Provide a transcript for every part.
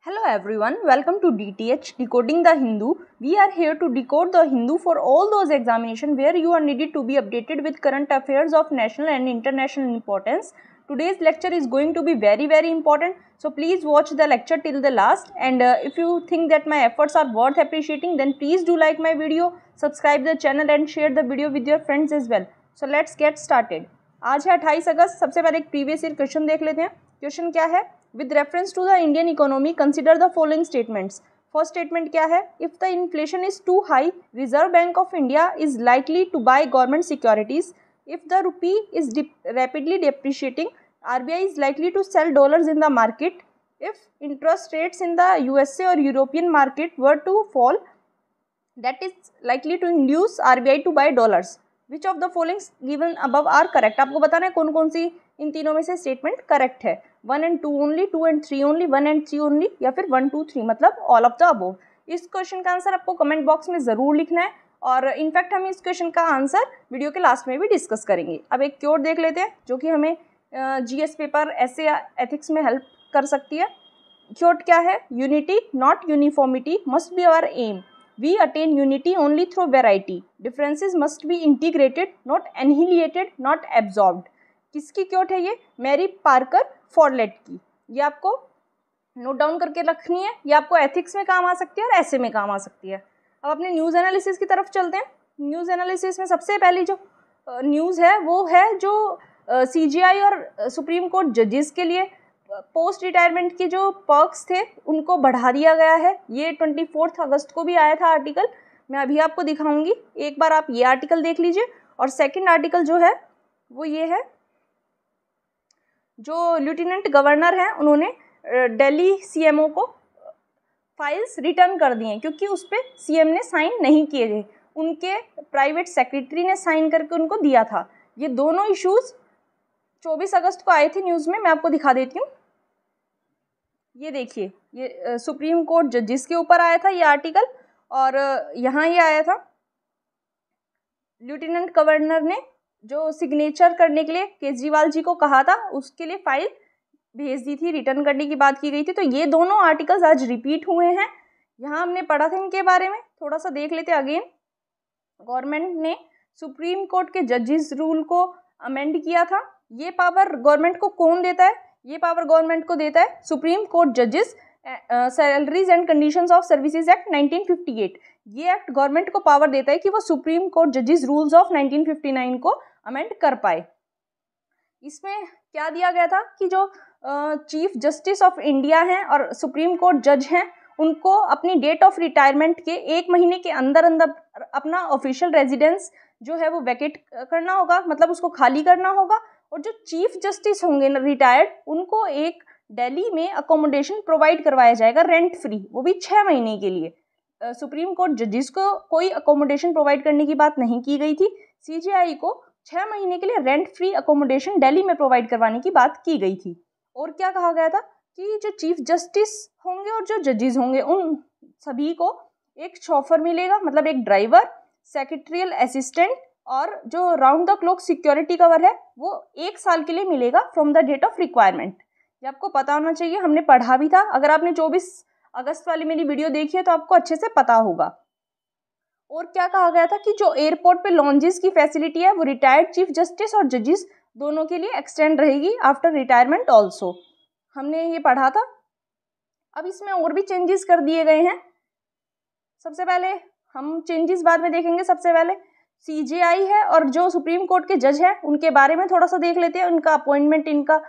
Hello everyone, welcome to DTH Decoding the Hindu. We are here to decode the Hindu for all those examinations where you are needed to be updated with current affairs of national and international importance. Today's lecture is going to be very important, so please watch the lecture till the last, and if you think that my efforts are worth appreciating, then please do like my video, subscribe the channel and share the video with your friends as well. So let's get started. आज है 28 अगस्त. सबसे पहले एक previous year question देख लेते हैं. Question क्या है? With reference to the Indian economy, consider the following statements. First statement क्या है? If the inflation is too high, Reserve Bank of India is likely to buy government securities. If the rupee is rapidly depreciating, RBI is likely to sell dollars in the market. If interest rates in the USA or European market were to fall, that is likely to induce RBI to buy dollars. Which of the following given above are correct? आपको बताना है कौन कौन सी इन तीनों में से statement correct है. 1 and 2 only, 2 and 3 only, 1 and 3 only, या फिर 1 2 3 मतलब ऑल ऑफ द अबोव. इस क्वेश्चन का आंसर आपको कमेंट बॉक्स में ज़रूर लिखना है, और इनफैक्ट हम इस क्वेश्चन का आंसर वीडियो के लास्ट में भी डिस्कस करेंगे. अब एक क्योट देख लेते हैं जो कि हमें जीएस पेपर ऐसे एथिक्स में हेल्प कर सकती है. क्योट क्या है? Unity not uniformity must be our aim. We attain unity only through variety. Differences must be integrated, not annihilated, not absorbed. किसकी क्योट है ये? मैरी पार्कर फॉरलेट की. ये आपको नोट डाउन करके रखनी है. ये आपको एथिक्स में काम आ सकती है और ऐसे में काम आ सकती है. अब अपने न्यूज़ एनालिसिस की तरफ चलते हैं. न्यूज़ एनालिसिस में सबसे पहली जो न्यूज़ है वो है जो CJI और सुप्रीम कोर्ट जजेस के लिए पोस्ट रिटायरमेंट के जो पर्क्स थे उनको बढ़ा दिया गया है. ये 24 अगस्त को भी आया था आर्टिकल. मैं अभी आपको दिखाऊंगी. एक बार आप ये आर्टिकल देख लीजिए. और सेकंड आर्टिकल जो है वो ये है, जो लेफ्टिनेंट गवर्नर हैं उन्होंने दिल्ली CMO को फाइल्स रिटर्न कर दिए क्योंकि उस पर CM ने साइन नहीं किए थे. उनके प्राइवेट सेक्रेटरी ने साइन करके उनको दिया था. ये दोनों इश्यूज़ 24 अगस्त को आए थे न्यूज़ में. मैं आपको दिखा देती हूँ. ये देखिए, ये सुप्रीम कोर्ट जजेस के ऊपर आया था ये आर्टिकल, और यहाँ ये आया था. लेफ्टिनेंट गवर्नर ने जो सिग्नेचर करने के लिए केजरीवाल जी को कहा था उसके लिए फाइल भेज दी थी, रिटर्न करने की बात की गई थी. तो ये दोनों आर्टिकल्स आज रिपीट हुए हैं. यहाँ हमने पढ़ा था इनके बारे में, थोड़ा सा देख लेते अगेन. गवर्नमेंट ने सुप्रीम कोर्ट के जजेस रूल को अमेंड किया था. ये पावर गवर्नमेंट को कौन देता है? ये पावर गवर्नमेंट को देता है सुप्रीम कोर्ट जजेस salaries and conditions of services act 1958. ये एक्ट गवर्नमेंट को पावर देता है कि वो सुप्रीम कोर्ट जजेस रूल्स ऑफ 1959 को अमेंड कर पाए. इसमें क्या दिया गया था कि जो चीफ जस्टिस ऑफ इंडिया हैं और सुप्रीम कोर्ट जज हैं उनको अपनी डेट ऑफ रिटायरमेंट के 1 महीने के अंदर अंदर अपना ऑफिशियल रेजिडेंस जो है वो वैकेट करना होगा, मतलब उसको खाली करना होगा. और जो चीफ जस्टिस होंगे रिटायर्ड उनको एक दिल्ली में अकोमोडेशन प्रोवाइड करवाया जाएगा रेंट फ्री, वो भी 6 महीने के लिए. सुप्रीम कोर्ट जजेस को कोई अकोमोडेशन प्रोवाइड करने की बात नहीं की गई थी. CJI को 6 महीने के लिए रेंट फ्री अकोमोडेशन दिल्ली में प्रोवाइड करवाने की बात की गई थी. और क्या कहा गया था कि जो चीफ जस्टिस होंगे और जो जजेस होंगे उन सभी को एक शॉफर मिलेगा, मतलब एक ड्राइवर, सेक्रेटरियल असिस्टेंट, और जो round the clock security cover है वो 1 साल के लिए मिलेगा from the date of requirement. ये आपको पता होना चाहिए, हमने पढ़ा भी था. अगर आपने 24 अगस्त वाली मेरी वीडियो देखी है तो आपको अच्छे से पता होगा. और क्या कहा गया था कि जो एयरपोर्ट पे लॉन्जेस की फैसिलिटी है वो रिटायर्ड चीफ जस्टिस और जजेस दोनों के लिए एक्सटेंड रहेगी आफ्टर रिटायरमेंट ऑल्सो. हमने ये पढ़ा था. अब इसमें और भी चेंजेस कर दिए गए हैं. सबसे पहले हम चेंजेस बाद में देखेंगे. सबसे पहले CJI है और जो सुप्रीम कोर्ट के जज हैं उनके बारे में थोड़ा सा देख लेते हैं. उनका अपॉइंटमेंट, इनका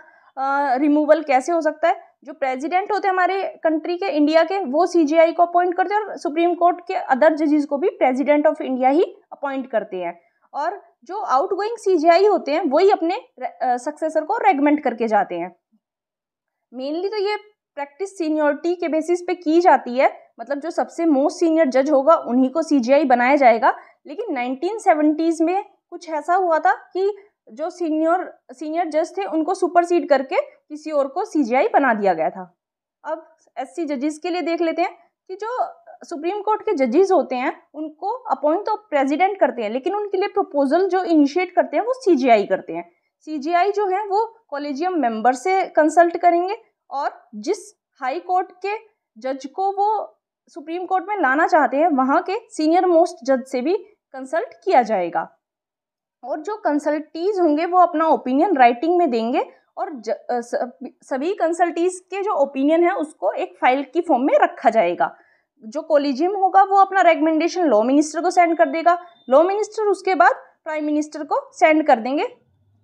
रिमूवल कैसे हो सकता है. जो प्रेसिडेंट होते हैं हमारे कंट्री के, इंडिया के, वो CJI को अपॉइंट करते हैं, और सुप्रीम कोर्ट के अदर जजेस को भी प्रेसिडेंट ऑफ इंडिया ही अपॉइंट करते हैं. और जो आउट गोइंग CJI होते हैं वही अपने सक्सेसर को रेकमेंड करके जाते हैं. मेनली तो ये प्रैक्टिस सीनियरिटी के बेसिस पे की जाती है, मतलब जो सबसे मोस्ट सीनियर जज होगा उन्हीं को CJI बनाया जाएगा. लेकिन 1970s में कुछ ऐसा हुआ था कि जो सीनियर जज थे उनको सुपरसीड करके किसी और को CJI बना दिया गया था. अब SC जजेस के लिए देख लेते हैं कि जो सुप्रीम कोर्ट के जजेस होते हैं उनको अपॉइंट तो प्रेसिडेंट करते हैं, लेकिन उनके लिए प्रपोजल जो इनिशिएट करते हैं वो CJI करते हैं. CJI जो है वो कॉलेजियम मेंबर से कंसल्ट करेंगे, और जिस हाई कोर्ट के जज को वो सुप्रीम कोर्ट में लाना चाहते हैं, वहाँ के सीनियर मोस्ट जज से भी कंसल्ट किया जाएगा। और जो कंसल्टीज होंगे वो अपना ओपिनियन राइटिंग में देंगे और सभी कंसल्टीज के जो ओपिनियन है उसको एक फाइल की फॉर्म में रखा जाएगा। जो कोलिजियम होगा वो अपना रिकमेंडेशन लॉ मिनिस्टर को सेंड कर देगा, लॉ मिनिस्टर उसके बाद प्राइम मिनिस्टर को सेंड कर देंगे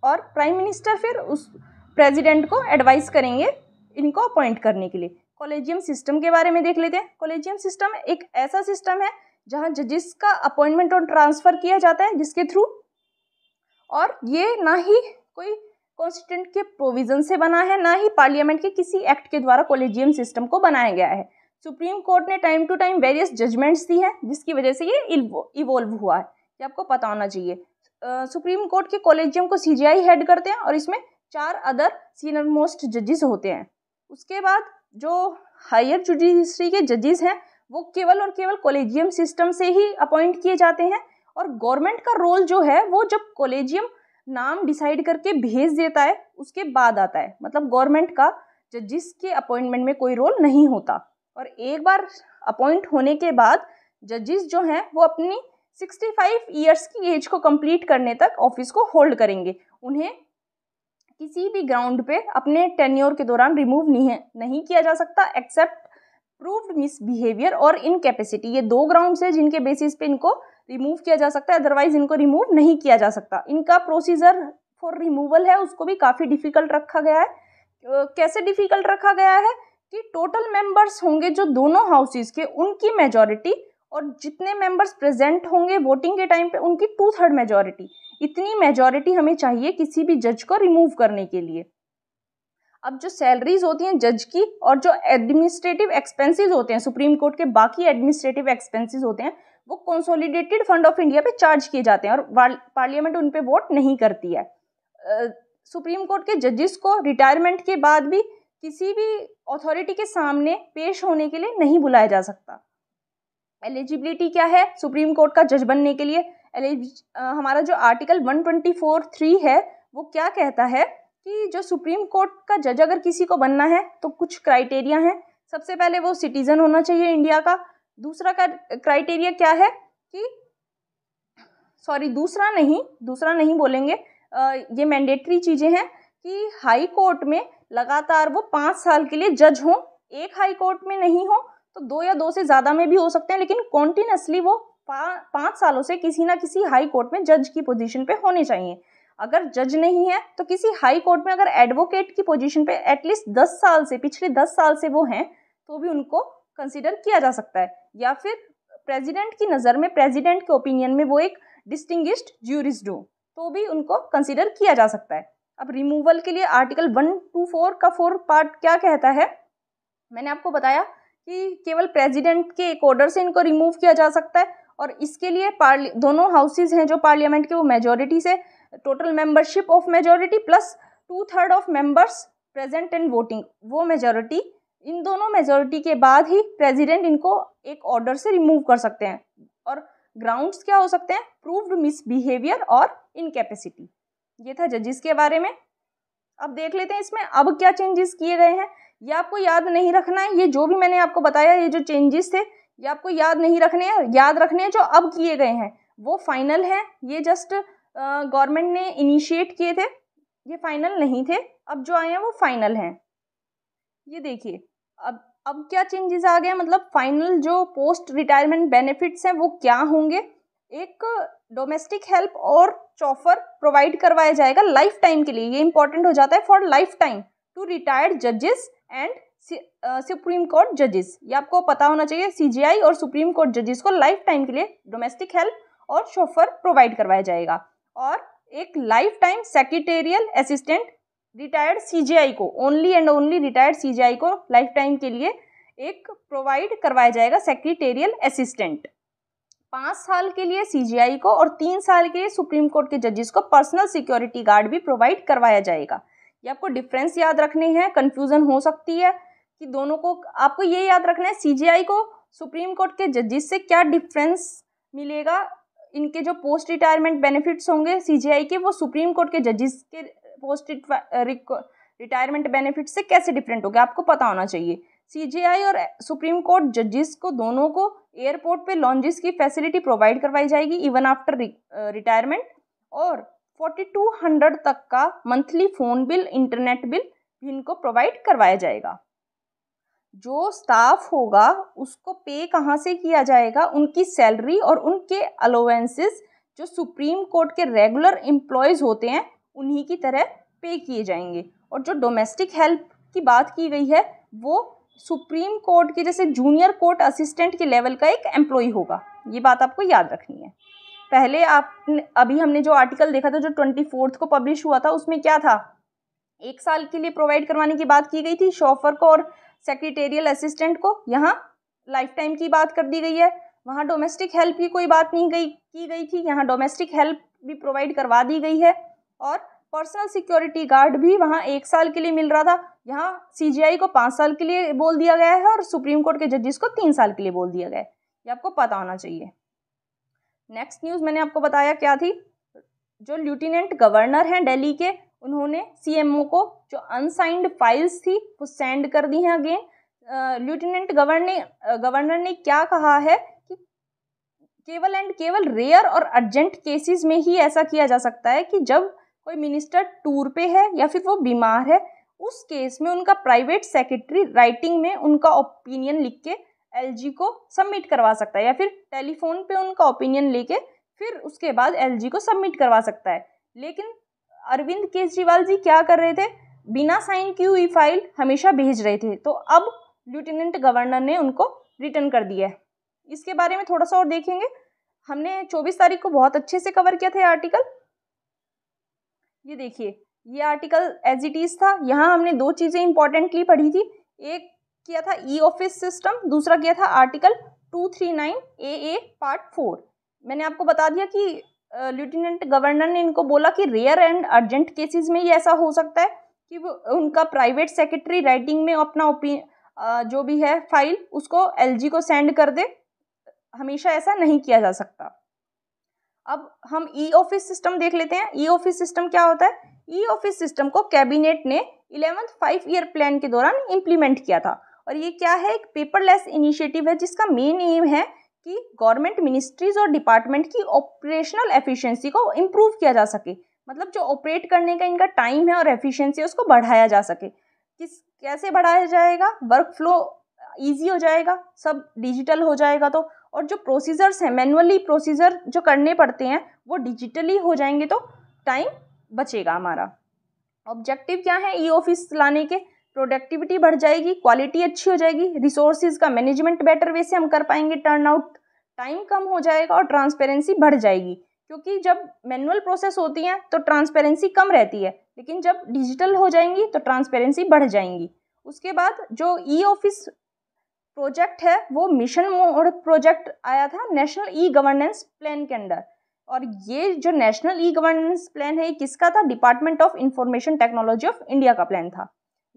और प्राइम मिनिस्टर फिर उस प्रेसिडेंट को एडवाइस करेंगे इनको अपॉइंट करने के लिए। कॉलेजियम सिस्टम के बारे में देख लेते हैं। कॉलेजियम सिस्टम एक ऐसा सिस्टम है जहां जजेस का अपॉइंटमेंट और ट्रांसफ़र किया जाता है जिसके थ्रू, और ये ना ही कोई कॉन्स्टिट्यूंट के प्रोविजन से बना है, ना ही पार्लियामेंट के किसी एक्ट के द्वारा कॉलेजियम सिस्टम को बनाया गया है। सुप्रीम कोर्ट ने time to time various judgements दी हैं जिसकी वजह से ये इवॉल्व हुआ है, ये आपको पता होना चाहिए। सुप्रीम कोर्ट के कॉलेजियम को सीजीआई हेड करते हैं और इसमें 4 अदर सीनियर मोस्ट जजेस होते हैं। उसके बाद जो हायर जुडिशरी के जजेस हैं वो केवल और केवल कॉलेजियम सिस्टम से ही अपॉइंट किए जाते हैं, और गवर्नमेंट का रोल जो है वो जब कॉलेजियम नाम डिसाइड करके भेज देता है उसके बाद आता है। मतलब गवर्नमेंट का जजेस के अपॉइंटमेंट में कोई रोल नहीं होता, और एक बार अपॉइंट होने के बाद जजेस जो हैं वो अपनी 65 ईयर्स की एज को कंप्लीट करने तक ऑफिस को होल्ड करेंगे। उन्हें किसी भी ग्राउंड पे अपने टेन्योर के दौरान रिमूव नहीं किया जा सकता एक्सेप्ट प्रूव्ड मिसबिहेवियर और इनकैपेसिटी। ये 2 ग्राउंड्स है जिनके बेसिस पे इनको रिमूव किया जा सकता है, अदरवाइज इनको रिमूव नहीं किया जा सकता। इनका प्रोसीजर फॉर रिमूवल है उसको भी काफ़ी डिफिकल्ट रखा गया है। कैसे डिफिकल्ट रखा गया है कि टोटल मेंबर्स होंगे जो दोनों हाउसेस के, उनकी मेजॉरिटी, और जितने मेंबर्स प्रेजेंट होंगे वोटिंग के टाइम पे उनकी 2/3 मेजॉरिटी, इतनी मेजॉरिटी हमें चाहिए किसी भी जज को रिमूव करने के लिए। अब जो सैलरीज होती हैं जज की और जो एडमिनिस्ट्रेटिव एक्सपेंसेस होते हैं, सुप्रीम कोर्ट के बाकी एडमिनिस्ट्रेटिव एक्सपेंसेस होते हैं, वो कंसोलिडेटेड फंड ऑफ इंडिया पे चार्ज किए जाते हैं और पार्लियामेंट उन पे वोट नहीं करती है। सुप्रीम कोर्ट के जजेस को रिटायरमेंट के बाद भी किसी भी अथॉरिटी के सामने पेश होने के लिए नहीं बुलाया जा सकता। एलिजिबिलिटी क्या है सुप्रीम कोर्ट का जज बनने के लिए? हमारा जो आर्टिकल 124(3) है वो क्या कहता है कि जो सुप्रीम कोर्ट का जज अगर किसी को बनना है तो कुछ क्राइटेरिया हैं। सबसे पहले वो सिटीजन होना चाहिए इंडिया का। दूसरा का क्राइटेरिया क्या है कि दूसरा नहीं बोलेंगे, ये मैंडेटरी चीज़ें हैं कि हाई कोर्ट में लगातार वो 5 साल के लिए जज हों। एक हाई कोर्ट में नहीं हो तो 2 या 2 से ज़्यादा में भी हो सकते हैं, लेकिन कॉन्टिन्यूसली वो 5 सालों से किसी ना किसी हाई कोर्ट में जज की पोजीशन पे होने चाहिए। अगर जज नहीं है तो किसी हाई कोर्ट में अगर एडवोकेट की पोजीशन पे एटलीस्ट 10 साल से, पिछले 10 साल से वो हैं तो भी उनको कंसिडर किया जा सकता है। या फिर प्रेसिडेंट की नज़र में, प्रेसिडेंट के ओपिनियन में वो एक डिस्टिंग्विश्ड ज्यूरिस्ट हो तो भी उनको कंसिडर किया जा सकता है। अब रिमूवल के लिए आर्टिकल 124 का 4 पार्ट क्या कहता है? मैंने आपको बताया कि केवल प्रेसिडेंट के एक ऑर्डर से इनको रिमूव किया जा सकता है, और इसके लिए दोनों हाउसेज हैं जो पार्लियामेंट के वो मेजॉरिटी से, total membership of majority plus 2/3 of members present and voting, वो मेजॉरिटी, इन दोनों मेजॉरिटी के बाद ही प्रेसिडेंट इनको एक ऑर्डर से रिमूव कर सकते हैं। और ग्राउंड्स क्या हो सकते हैं? प्रूव्ड मिसबिहेवियर और इनकैपेसिटी। ये था जजेस के बारे में। अब देख लेते हैं इसमें अब क्या चेंजेस किए गए हैं। ये आपको याद नहीं रखना है, ये जो भी मैंने आपको बताया, ये जो चेंजेस थे ये आपको याद नहीं रखने हैं। याद रखने हैं जो अब किए गए हैं वो फाइनल हैं। ये जस्ट गवर्नमेंट ने इनिशिएट किए थे, ये फाइनल नहीं थे। अब जो आए हैं वो फाइनल हैं। ये देखिए अब क्या चेंजेस आ गए, मतलब फाइनल जो पोस्ट रिटायरमेंट बेनिफिट्स हैं वो क्या होंगे। एक डोमेस्टिक हेल्प और चॉफर प्रोवाइड करवाया जाएगा लाइफ टाइम के लिए। ये इंपॉर्टेंट हो जाता है, for life time to retired जजेस एंड सुप्रीम कोर्ट जजेस। ये आपको पता होना चाहिए, सीजीआई और सुप्रीम कोर्ट जजेस को लाइफ टाइम के लिए डोमेस्टिक हेल्प और चॉफर प्रोवाइड करवाया जाएगा। और एक lifetime secretarial assistant retired CGI को, only and only retired CGI को लाइफ टाइम के लिए एक प्रोवाइड करवाया जाएगा सेक्रेटेरियल असिस्टेंट। 5 साल के लिए सीजीआई को और 3 साल के लिए सुप्रीम कोर्ट के जजेस को पर्सनल सिक्योरिटी गार्ड भी प्रोवाइड करवाया जाएगा। ये आपको डिफरेंस याद रखने हैं, कंफ्यूजन हो सकती है कि दोनों को। आपको ये याद रखना है सीजीआई को सुप्रीम कोर्ट के जजेस से क्या डिफरेंस मिलेगा, इनके जो पोस्ट रिटायरमेंट बेनिफिट्स होंगे सीजीआई के वो सुप्रीम कोर्ट के जजेस के पोस्ट रिटायरमेंट बेनिफिट से कैसे डिफरेंट होगा, आपको पता होना चाहिए। CJI और सुप्रीम कोर्ट जजेस को दोनों को एयरपोर्ट पे लॉन्जेस की फैसिलिटी प्रोवाइड करवाई जाएगी इवन आफ्टर रिटायरमेंट, और 4200 तक का monthly phone bill, internet bill भी इनको प्रोवाइड करवाया जाएगा। जो स्टाफ होगा उसको पे कहाँ से किया जाएगा, उनकी सैलरी और उनके अलाउंसेस जो सुप्रीम कोर्ट के रेगुलर एम्प्लॉयज़ होते हैं उन्हीं की तरह पे किए जाएंगे। और जो डोमेस्टिक हेल्प की बात की गई है वो सुप्रीम कोर्ट के जैसे जूनियर कोर्ट असिस्टेंट के लेवल का एक एम्प्लॉय होगा। ये बात आपको याद रखनी है। पहले अभी हमने जो आर्टिकल देखा था जो 24 को पब्लिश हुआ था, उसमें क्या था, 1 साल के लिए प्रोवाइड करवाने की बात की गई थी शॉफर को और सेक्रेटेरियल असिस्टेंट को। यहाँ लाइफ टाइम की बात कर दी गई है। वहाँ डोमेस्टिक हेल्प की कोई बात नहीं की गई थी, यहाँ डोमेस्टिक हेल्प भी प्रोवाइड करवा दी गई है। और पर्सनल सिक्योरिटी गार्ड भी वहाँ 1 साल के लिए मिल रहा था, यहाँ CJI को 5 साल के लिए बोल दिया गया है और सुप्रीम कोर्ट के जजेस को 3 साल के लिए बोल दिया गया है। ये आपको पता होना चाहिए। नेक्स्ट न्यूज़ मैंने आपको बताया क्या थी, जो लेफ्टिनेंट गवर्नर हैं दिल्ली के, उन्होंने CMO को जो अनसाइंड फाइल्स थी वो सेंड कर दी हैं अगेन। लेफ्टिनेंट गवर्नर ने क्या कहा है कि केवल एंड केवल रेयर और अर्जेंट केसेस में ही ऐसा किया जा सकता है कि जब कोई मिनिस्टर टूर पे है या फिर वो बीमार है, उस केस में उनका प्राइवेट सेक्रेटरी राइटिंग में उनका ओपिनियन लिख के LG को सबमिट करवा सकता है, या फिर टेलीफोन पे उनका ओपिनियन लेके फिर उसके बाद LG को सबमिट करवा सकता है। लेकिन अरविंद केजरीवाल जी क्या कर रहे थे, बिना साइन की हुई फाइल हमेशा भेज रहे थे, तो अब लेफ्टिनेंट गवर्नर ने उनको रिटर्न कर दिया है। इसके बारे में थोड़ा सा और देखेंगे। हमने 24 तारीख को बहुत अच्छे से कवर किया था ये आर्टिकल। ये देखिए, ये आर्टिकल एज इट इज़ था। यहाँ हमने 2 चीज़ें इंपॉर्टेंटली पढ़ी थी, एक किया था ई-ऑफिस सिस्टम, दूसरा किया था आर्टिकल 239 AA पार्ट 4। मैंने आपको बता दिया कि लेफ्टिनेंट गवर्नर ने इनको बोला कि रेयर एंड अर्जेंट केसेस में ये ऐसा हो सकता है कि वो उनका प्राइवेट सेक्रेटरी राइटिंग में अपना जो भी है फाइल उसको LG को सेंड कर दे, हमेशा ऐसा नहीं किया जा सकता। अब हम ई-ऑफिस सिस्टम देख लेते हैं। ई-ऑफिस सिस्टम क्या होता है? ई-ऑफिस सिस्टम को कैबिनेट ने 11th 5-year प्लान के दौरान इम्प्लीमेंट किया था, और ये क्या है, एक पेपरलेस इनिशिएटिव है जिसका मेन एम है कि गवर्नमेंट मिनिस्ट्रीज और डिपार्टमेंट की ऑपरेशनल एफिशिएंसी को इम्प्रूव किया जा सके। मतलब जो ऑपरेट करने का इनका टाइम है और एफिशिएंसी है उसको बढ़ाया जा सके। कैसे बढ़ाया जाएगा? वर्क फ्लो ईजी हो जाएगा, सब डिजिटल हो जाएगा तो, और जो प्रोसीजर्स हैं, मैनुअली प्रोसीजर जो करने पड़ते हैं वो डिजिटली हो जाएंगे तो टाइम बचेगा हमारा। ऑब्जेक्टिव क्या है ई-ऑफिस लाने के? प्रोडक्टिविटी बढ़ जाएगी, क्वालिटी अच्छी हो जाएगी, रिसोर्सेज का मैनेजमेंट बेटर वे से हम कर पाएंगे, टर्नआउट टाइम कम हो जाएगा और ट्रांसपेरेंसी बढ़ जाएगी। क्योंकि जब मैनुअल प्रोसेस होती हैं तो ट्रांसपेरेंसी कम रहती है, लेकिन जब डिजिटल हो जाएंगी तो ट्रांसपेरेंसी बढ़ जाएंगी। उसके बाद जो ई-ऑफिस प्रोजेक्ट है वो मिशन मोड प्रोजेक्ट आया था नेशनल ई गवर्नेंस प्लान के अंडर, और ये जो नेशनल ई गवर्नेंस प्लान है किसका था? Department of information technology of India का प्लान था।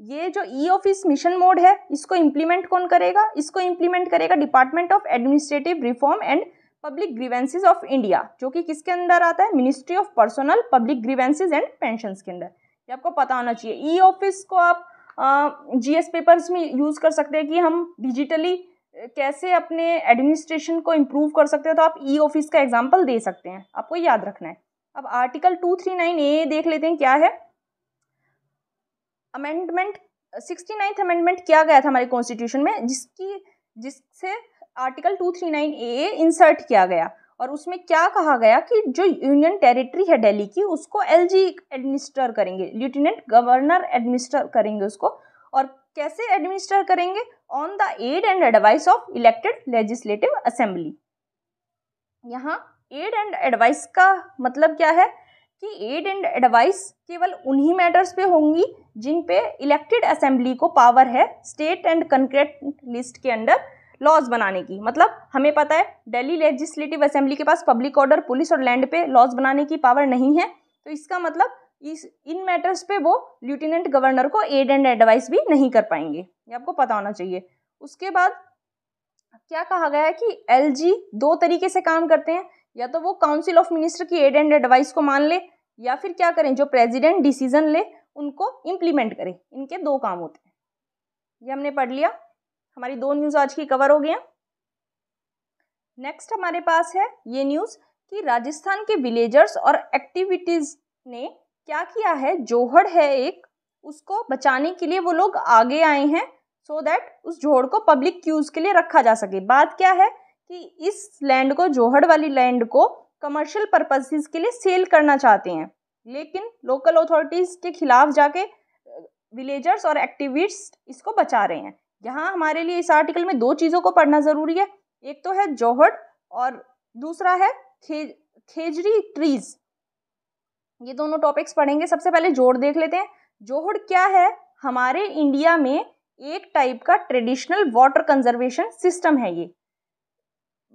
ये जो ई-ऑफिस मिशन मोड है इसको इम्प्लीमेंट कौन करेगा? इसको इम्प्लीमेंट करेगा department of administrative reform and public grievances of India, जो कि किसके अंदर आता है? Ministry of personnel public grievances and pensions के अंदर। ये आपको पता होना चाहिए। ई-ऑफिस को आप GS पेपर्स में यूज़ कर सकते हैं कि हम डिजिटली कैसे अपने एडमिनिस्ट्रेशन को इम्प्रूव कर सकते हैं, तो आप ई-ऑफिस का एग्जाम्पल दे सकते हैं, आपको याद रखना है। अब आर्टिकल 239A देख लेते हैं क्या है। अमेंडमेंट 69th अमेंडमेंट किया गया था हमारे कॉन्स्टिट्यूशन में, जिससे आर्टिकल 239A इंसर्ट किया गया, और उसमें क्या कहा गया कि जो यूनियन टेरिटरी है दिल्ली की उसको LG एडमिनिस्टर करेंगे, लेफ्टिनेंट गवर्नर एडमिनिस्टर करेंगे उसको। और कैसे एडमिनिस्टर करेंगे? On the aid and advice of elected legislative assembly. यहाँ एड एंड एडवाइस का मतलब क्या है कि एड एंड एडवाइस केवल उन्हीं मैटर्स पे होंगी जिन पे इलेक्टेड असेंबली को पावर है स्टेट एंड कंक्रीट लिस्ट के अंडर लॉज बनाने की। मतलब हमें पता है दिल्ली लेजिस्लेटिव असेंबली के पास पब्लिक ऑर्डर, पुलिस और लैंड पे लॉज बनाने की पावर नहीं है, तो इसका मतलब इन मैटर्स पे वो लेफ्टिनेंट गवर्नर को एड एंड एडवाइस भी नहीं कर पाएंगे, ये आपको पता होना चाहिए। उसके बाद क्या कहा गया है कि LG 2 तरीके से काम करते हैं, या तो वो काउंसिल ऑफ मिनिस्टर की एड एंड एडवाइस को मान ले, या फिर क्या करें, जो प्रेसिडेंट डिसीजन ले उनको इम्प्लीमेंट करें। इनके 2 काम होते हैं, ये हमने पढ़ लिया। हमारी 2 न्यूज़ आज की कवर हो गई हैं। नेक्स्ट हमारे पास है ये न्यूज़ कि राजस्थान के विलेजर्स और एक्टिविटीज़ ने क्या किया है, जोहड़ है एक, उसको बचाने के लिए वो लोग आगे आए हैं सो दैट उस जोहड़ को पब्लिक यूज़ के लिए रखा जा सके। बात क्या है कि इस लैंड को, जोहड़ वाली लैंड को कमर्शियल पर्पसेस के लिए सेल करना चाहते हैं, लेकिन लोकल अथॉरिटीज़ के खिलाफ जाके विलेजर्स और एक्टिविस्ट इसको बचा रहे हैं। यहाँ हमारे लिए इस आर्टिकल में 2 चीज़ों को पढ़ना ज़रूरी है। एक तो है जोहड़ और दूसरा है खेजड़ी ट्रीज। ये दोनों टॉपिक्स पढ़ेंगे। सबसे पहले जोहड़ देख लेते हैं। जोहड़ क्या है? हमारे इंडिया में एक टाइप का ट्रेडिशनल वाटर कंजर्वेशन सिस्टम है। ये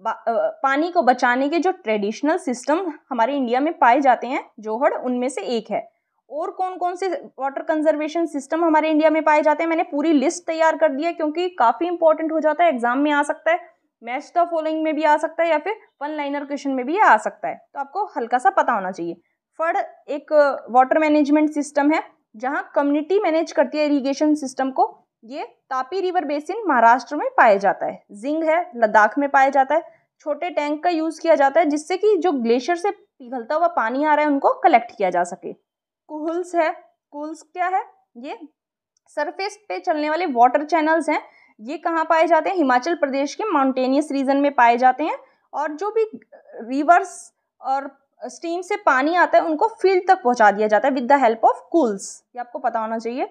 पानी को बचाने के जो ट्रेडिशनल सिस्टम हमारे इंडिया में पाए जाते हैं, जोहड़ उनमें से एक है। और कौन कौन से वाटर कंजर्वेशन सिस्टम हमारे इंडिया में पाए जाते हैं, मैंने पूरी लिस्ट तैयार कर दी है, क्योंकि काफ़ी इंपॉर्टेंट हो जाता है, एग्जाम में आ सकता है, मैच द फॉलोइंग में भी आ सकता है, या फिर 1 लाइनर क्वेश्चन में भी आ सकता है, तो आपको हल्का सा पता होना चाहिए। फर्ड एक वाटर मैनेजमेंट सिस्टम है जहाँ कम्युनिटी मैनेज करती है इरीगेशन सिस्टम को। ये तापी रिवर बेसिन महाराष्ट्र में पाया जाता है। जिंग है, लद्दाख में पाया जाता है। छोटे टैंक का यूज़ किया जाता है जिससे कि जो ग्लेशियर से पिघलता हुआ पानी आ रहा है उनको कलेक्ट किया जा सके। कूल्स है। कूल्स क्या है? ये सरफेस पे चलने वाले वाटर चैनल्स हैं। ये कहाँ पाए जाते हैं? हिमाचल प्रदेश के माउंटेनियस रीजन में पाए जाते हैं। और जो भी रिवर्स और स्ट्रीम से पानी आता है उनको फील्ड तक पहुंचा दिया जाता है with the help of cools. ये आपको पता होना चाहिए।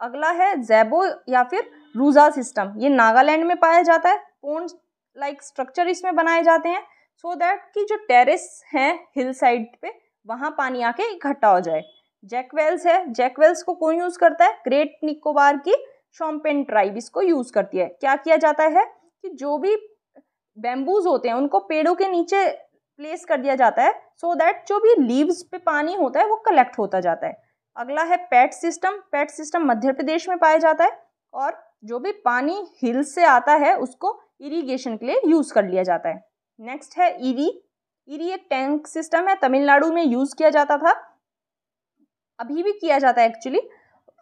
अगला है जैबो या फिर रूजा सिस्टम। ये नागालैंड में पाया जाता है। पोन्ड लाइक स्ट्रक्चर इसमें बनाए जाते हैं सो दैट कि जो टेरेस हैं हिल साइड पे वहाँ पानी आके इकट्ठा हो जाए। जैकवेल्स है। जैकवेल्स को कौन यूज़ करता है? ग्रेट निकोबार की शॉम्पेन ट्राइब इसको यूज़ करती है। क्या किया जाता है कि जो भी बैम्बूज होते हैं उनको पेड़ों के नीचे प्लेस कर दिया जाता है सो दैट जो भी लीव्स पे पानी होता है वो कलेक्ट होता जाता है। अगला है PAT system. PAT system Madhya Pradesh में पाया जाता है और जो भी पानी हिल से आता है उसको इरीगेशन के लिए यूज़ कर लिया जाता है। नेक्स्ट है ईरी। ईरी एक टैंक सिस्टम है, तमिलनाडु में यूज़ किया जाता था, अभी भी किया जाता है एक्चुअली।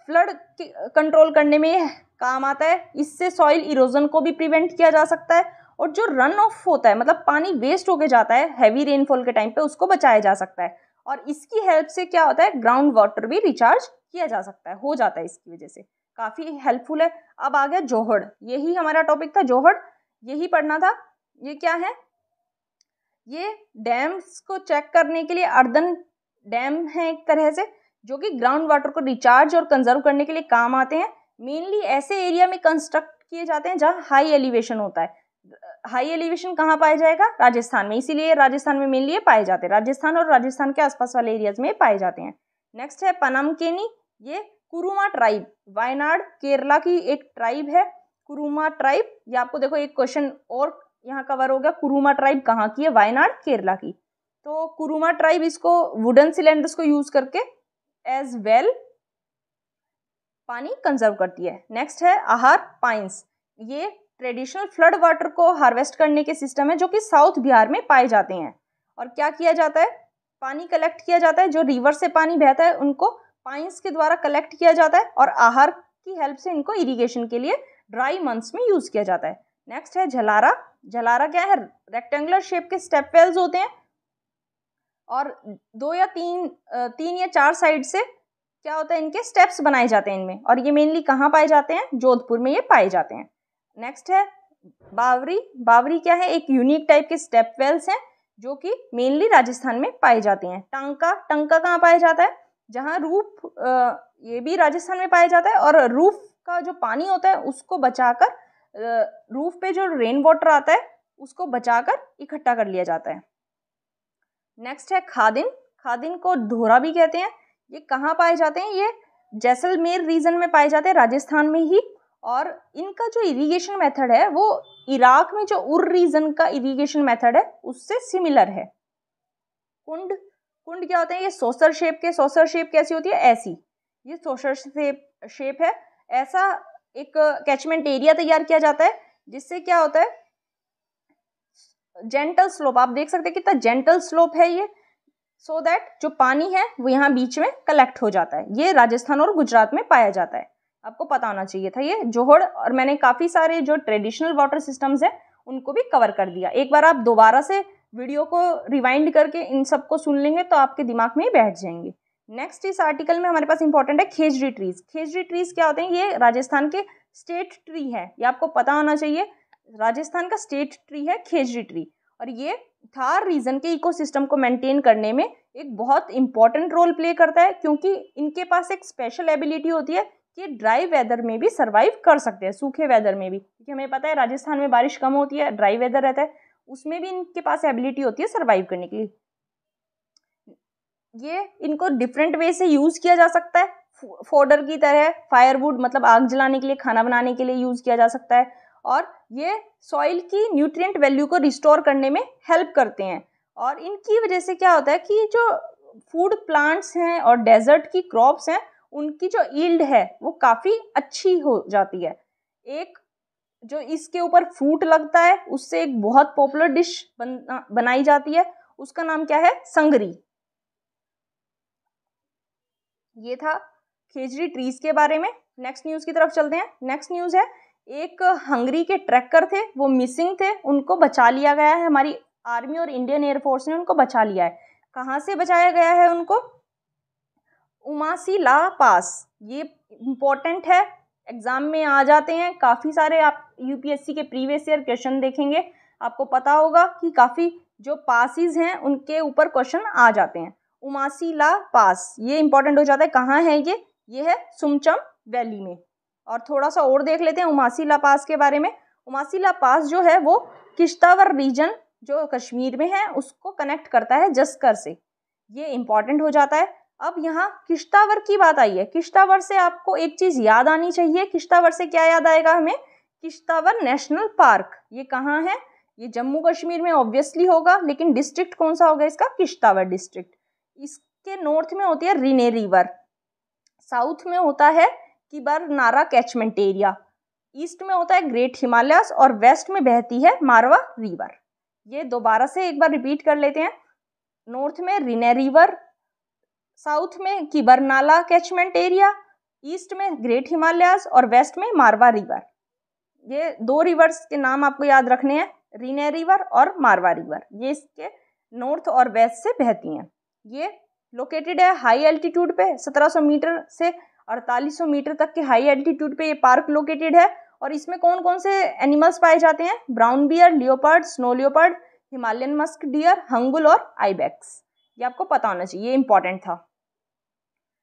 फ्लड कंट्रोल करने में काम आता है। इससे सॉइल इरोजन को भी प्रिवेंट किया जा सकता है और जो रन ऑफ होता है मतलब पानी वेस्ट होके जाता है हैवी रेनफॉल के टाइम पे उसको बचाया जा सकता है। और इसकी हेल्प से क्या होता है? ग्राउंड वाटर भी रिचार्ज किया जा सकता है, हो जाता है इसकी वजह से, काफ़ी हेल्पफुल है। अब आ गया जोहड़। यही हमारा टॉपिक था, जोहड़, यही पढ़ना था। ये क्या है? ये डैम्स को चेक करने के लिए अर्दन डैम है एक तरह से, जो कि ग्राउंड वाटर को रिचार्ज और कंजर्व करने के लिए काम आते हैं। मेनली ऐसे एरिया में कंस्ट्रक्ट किए जाते हैं जहाँ हाई एलिवेशन होता है। हाई एलिवेशन कहाँ पाया जाएगा? राजस्थान में, इसीलिए राजस्थान में मेनली पाए जाते हैं। राजस्थान और राजस्थान के आसपास वाले एरियाज में पाए जाते हैं। नेक्स्ट है पनामकेनी। ये कुरुमा ट्राइब, वायनाड केरला की एक ट्राइब है, कुरुमा ट्राइब। ये आपको देखो एक क्वेश्चन और यहाँ कवर हो गया, कुरुमा ट्राइब कहाँ की है? वायनाड केरला की। तो कुरुमा ट्राइब इसको वुडन सिलेंडर्स को यूज करके एज वेल पानी कंजर्व करती है। नेक्स्ट है आहार पाइन्स। ये ट्रेडिशनल फ्लड वाटर को हार्वेस्ट करने के सिस्टम है जो कि साउथ बिहार में पाए जाते हैं। और क्या किया जाता है? पानी कलेक्ट किया जाता है, जो रिवर से पानी बहता है उनको पाइन्स के द्वारा कलेक्ट किया जाता है और आहार की हेल्प से इनको इरिगेशन के लिए ड्राई मंथ्स में यूज किया जाता है। नेक्स्ट है झलारा। झलारा क्या है? रेक्टेंगुलर शेप के स्टेप वेल्स होते हैं और 2 या 3 या 4 साइड से क्या होता है, इनके स्टेप्स बनाए जाते हैं इनमें। और ये मेनली कहाँ पाए जाते हैं? जोधपुर में ये पाए जाते हैं। नेक्स्ट है बावरी। बावरी क्या है? एक यूनिक टाइप के स्टेप वेल्स हैं जो कि मेनली राजस्थान में पाए जाते हैं। टंका। टंका कहाँ पाया जाता है? जहाँ रूफ, ये भी राजस्थान में पाया जाता है और रूफ का जो पानी होता है उसको बचाकर, रूफ पे जो रेन वाटर आता है उसको बचाकर इकट्ठा कर लिया जाता है। नेक्स्ट है खादिन। खादिन को धोरा भी कहते हैं। ये कहाँ पाए जाते हैं? ये जैसलमेर रीजन में पाए जाते हैं, राजस्थान में ही। और इनका जो इरिगेशन मेथड है वो इराक में जो उर रीजन का इरिगेशन मेथड है उससे सिमिलर है। कुंड। कुंड क्या होते हैं? ये सॉसर शेप के। सॉसर शेप कैसी होती है? ऐसी। ये सॉसर शेप है। ऐसा एक कैचमेंट एरिया तैयार किया जाता है जिससे क्या होता है, जेंटल स्लोप। आप देख सकते हैं कितना जेंटल स्लोप है ये, सो दैट जो पानी है वो यहाँ बीच में कलेक्ट हो जाता है। ये राजस्थान और गुजरात में पाया जाता है। आपको पता होना चाहिए था ये जोहड़। और मैंने काफ़ी सारे जो ट्रेडिशनल वाटर सिस्टम्स हैं उनको भी कवर कर दिया। एक बार आप दोबारा से वीडियो को रिवाइंड करके इन सबको सुन लेंगे तो आपके दिमाग में ही बैठ जाएंगे। नेक्स्ट इस आर्टिकल में हमारे पास इंपॉर्टेंट है खेजड़ी ट्रीज। खेजड़ी ट्रीज क्या होते हैं? ये राजस्थान के स्टेट ट्री है, ये आपको पता होना चाहिए। राजस्थान का स्टेट ट्री है खेजड़ी ट्री, और ये थार रीजन के इकोसिस्टम को मेंटेन करने में एक बहुत इंपॉर्टेंट रोल प्ले करता है, क्योंकि इनके पास एक स्पेशल एबिलिटी होती है कि ड्राई वेदर में भी सर्वाइव कर सकते हैं, सूखे वेदर में भी, क्योंकि हमें पता है राजस्थान में बारिश कम होती है, ड्राई वेदर रहता है, उसमें भी इनके पास एबिलिटी होती है सर्वाइव करने के लिए। ये इनको डिफरेंट वे से यूज़ किया जा सकता है, फोडर की तरह, फायरवुड मतलब आग जलाने के लिए, खाना बनाने के लिए यूज़ किया जा सकता है, और ये सॉइल की न्यूट्रिएंट वैल्यू को रिस्टोर करने में हेल्प करते हैं। और इनकी वजह से क्या होता है कि जो फूड प्लांट्स हैं और डेजर्ट की क्रॉप्स हैं उनकी जो यील्ड है वो काफ़ी अच्छी हो जाती है। एक जो इसके ऊपर फ्रूट लगता है उससे एक बहुत पॉपुलर डिश बनाई जाती है, उसका नाम क्या है? संगरी। ये था खेजड़ी ट्रीज के बारे में। नेक्स्ट न्यूज़ की तरफ चलते हैं। नेक्स्ट न्यूज़ है, एक हंगरी के ट्रैकर थे, वो मिसिंग थे, उनको बचा लिया गया है। हमारी आर्मी और इंडियन एयरफोर्स ने उनको बचा लिया है। कहाँ से बचाया गया है उनको? उमासी ला पास। ये इम्पोर्टेंट है, एग्जाम में आ जाते हैं काफ़ी सारे। आप यूपीएससी के प्रीवियस ईयर क्वेश्चन देखेंगे, आपको पता होगा कि काफ़ी जो पासिस हैं उनके ऊपर क्वेश्चन आ जाते हैं। उमासी ला पास ये इंपॉर्टेंट हो जाता है। कहाँ है ये है सुमचम वैली में। और थोड़ा सा और देख लेते हैं उमासी ला पास के बारे में। उमासी ला पास जो है वो किश्तवाड़ रीजन जो कश्मीर में है उसको कनेक्ट करता है जस्कर से, ये इंपॉर्टेंट हो जाता है। अब यहाँ किश्तवाड़ की बात आई है, किश्तवाड़ से आपको एक चीज़ याद आनी चाहिए। किश्तवाड़ से क्या याद आएगा हमें? Kishtwar national park. ये कहाँ है? ये जम्मू कश्मीर में ऑब्वियसली होगा, लेकिन डिस्ट्रिक्ट कौन सा होगा इसका? किश्तवाड़ डिस्ट्रिक्ट। इसके नॉर्थ में होती है रिने रिवर, साउथ में होता है किबर नारा कैचमेंट एरिया, ईस्ट में होता है ग्रेट हिमालयस, और वेस्ट में बहती है मारवा रिवर। ये दोबारा से एक बार रिपीट कर लेते हैं। नॉर्थ में रिने रिवर, साउथ में किबरनाला कैचमेंट एरिया, ईस्ट में ग्रेट हिमालयस और वेस्ट में मारवा रिवर। ये दो रिवर्स के नाम आपको याद रखने हैं, रिने रिवर और मारवा रिवर। ये इसके नॉर्थ और वेस्ट से बहती हैं। ये लोकेटेड है हाई एल्टीट्यूड पे, 1700 मीटर से 4800 मीटर तक के हाई एल्टीट्यूड पे ये पार्क लोकेटेड है। और इसमें कौन कौन से एनिमल्स पाए जाते हैं? Brown bear, leopard, snow leopard, Himalayan musk deer, hangul और आइबेक्स। ये आपको पता होना चाहिए, ये इंपॉर्टेंट था।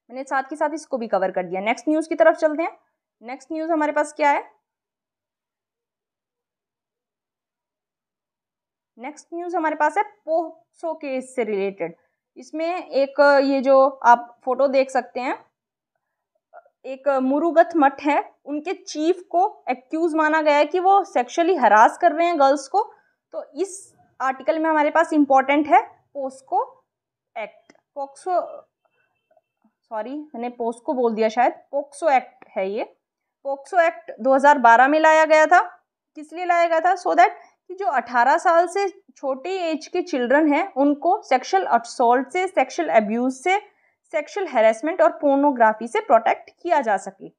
मैंने साथ के साथ इसको भी कवर कर दिया। नेक्स्ट न्यूज़ की तरफ चलते हैं। नेक्स्ट न्यूज़ हमारे पास क्या है? नेक्स्ट न्यूज़ हमारे पास है पोक्सो केस से रिलेटेड। इसमें एक ये जो आप फोटो देख सकते हैं, एक मुरुगत मठ है, उनके चीफ को एक्यूज माना गया है कि वो सेक्सुअली हरास कर रहे हैं गर्ल्स को। तो इस आर्टिकल में हमारे पास इंपॉर्टेंट है पोस्को एक्ट। मैंने पोस्को बोल दिया शायद, पोक्सो एक्ट है ये। पोक्सो एक्ट 2012 में लाया गया था। किस लिए लाया गया था? सो दैट कि जो 18 साल से छोटे एज के चिल्ड्रन हैं उनको सेक्सुअल असॉल्ट से, सेक्सुअल अब्यूज से, सेक्सुअल हैरेसमेंट और पोर्नोग्राफी से प्रोटेक्ट किया जा सके।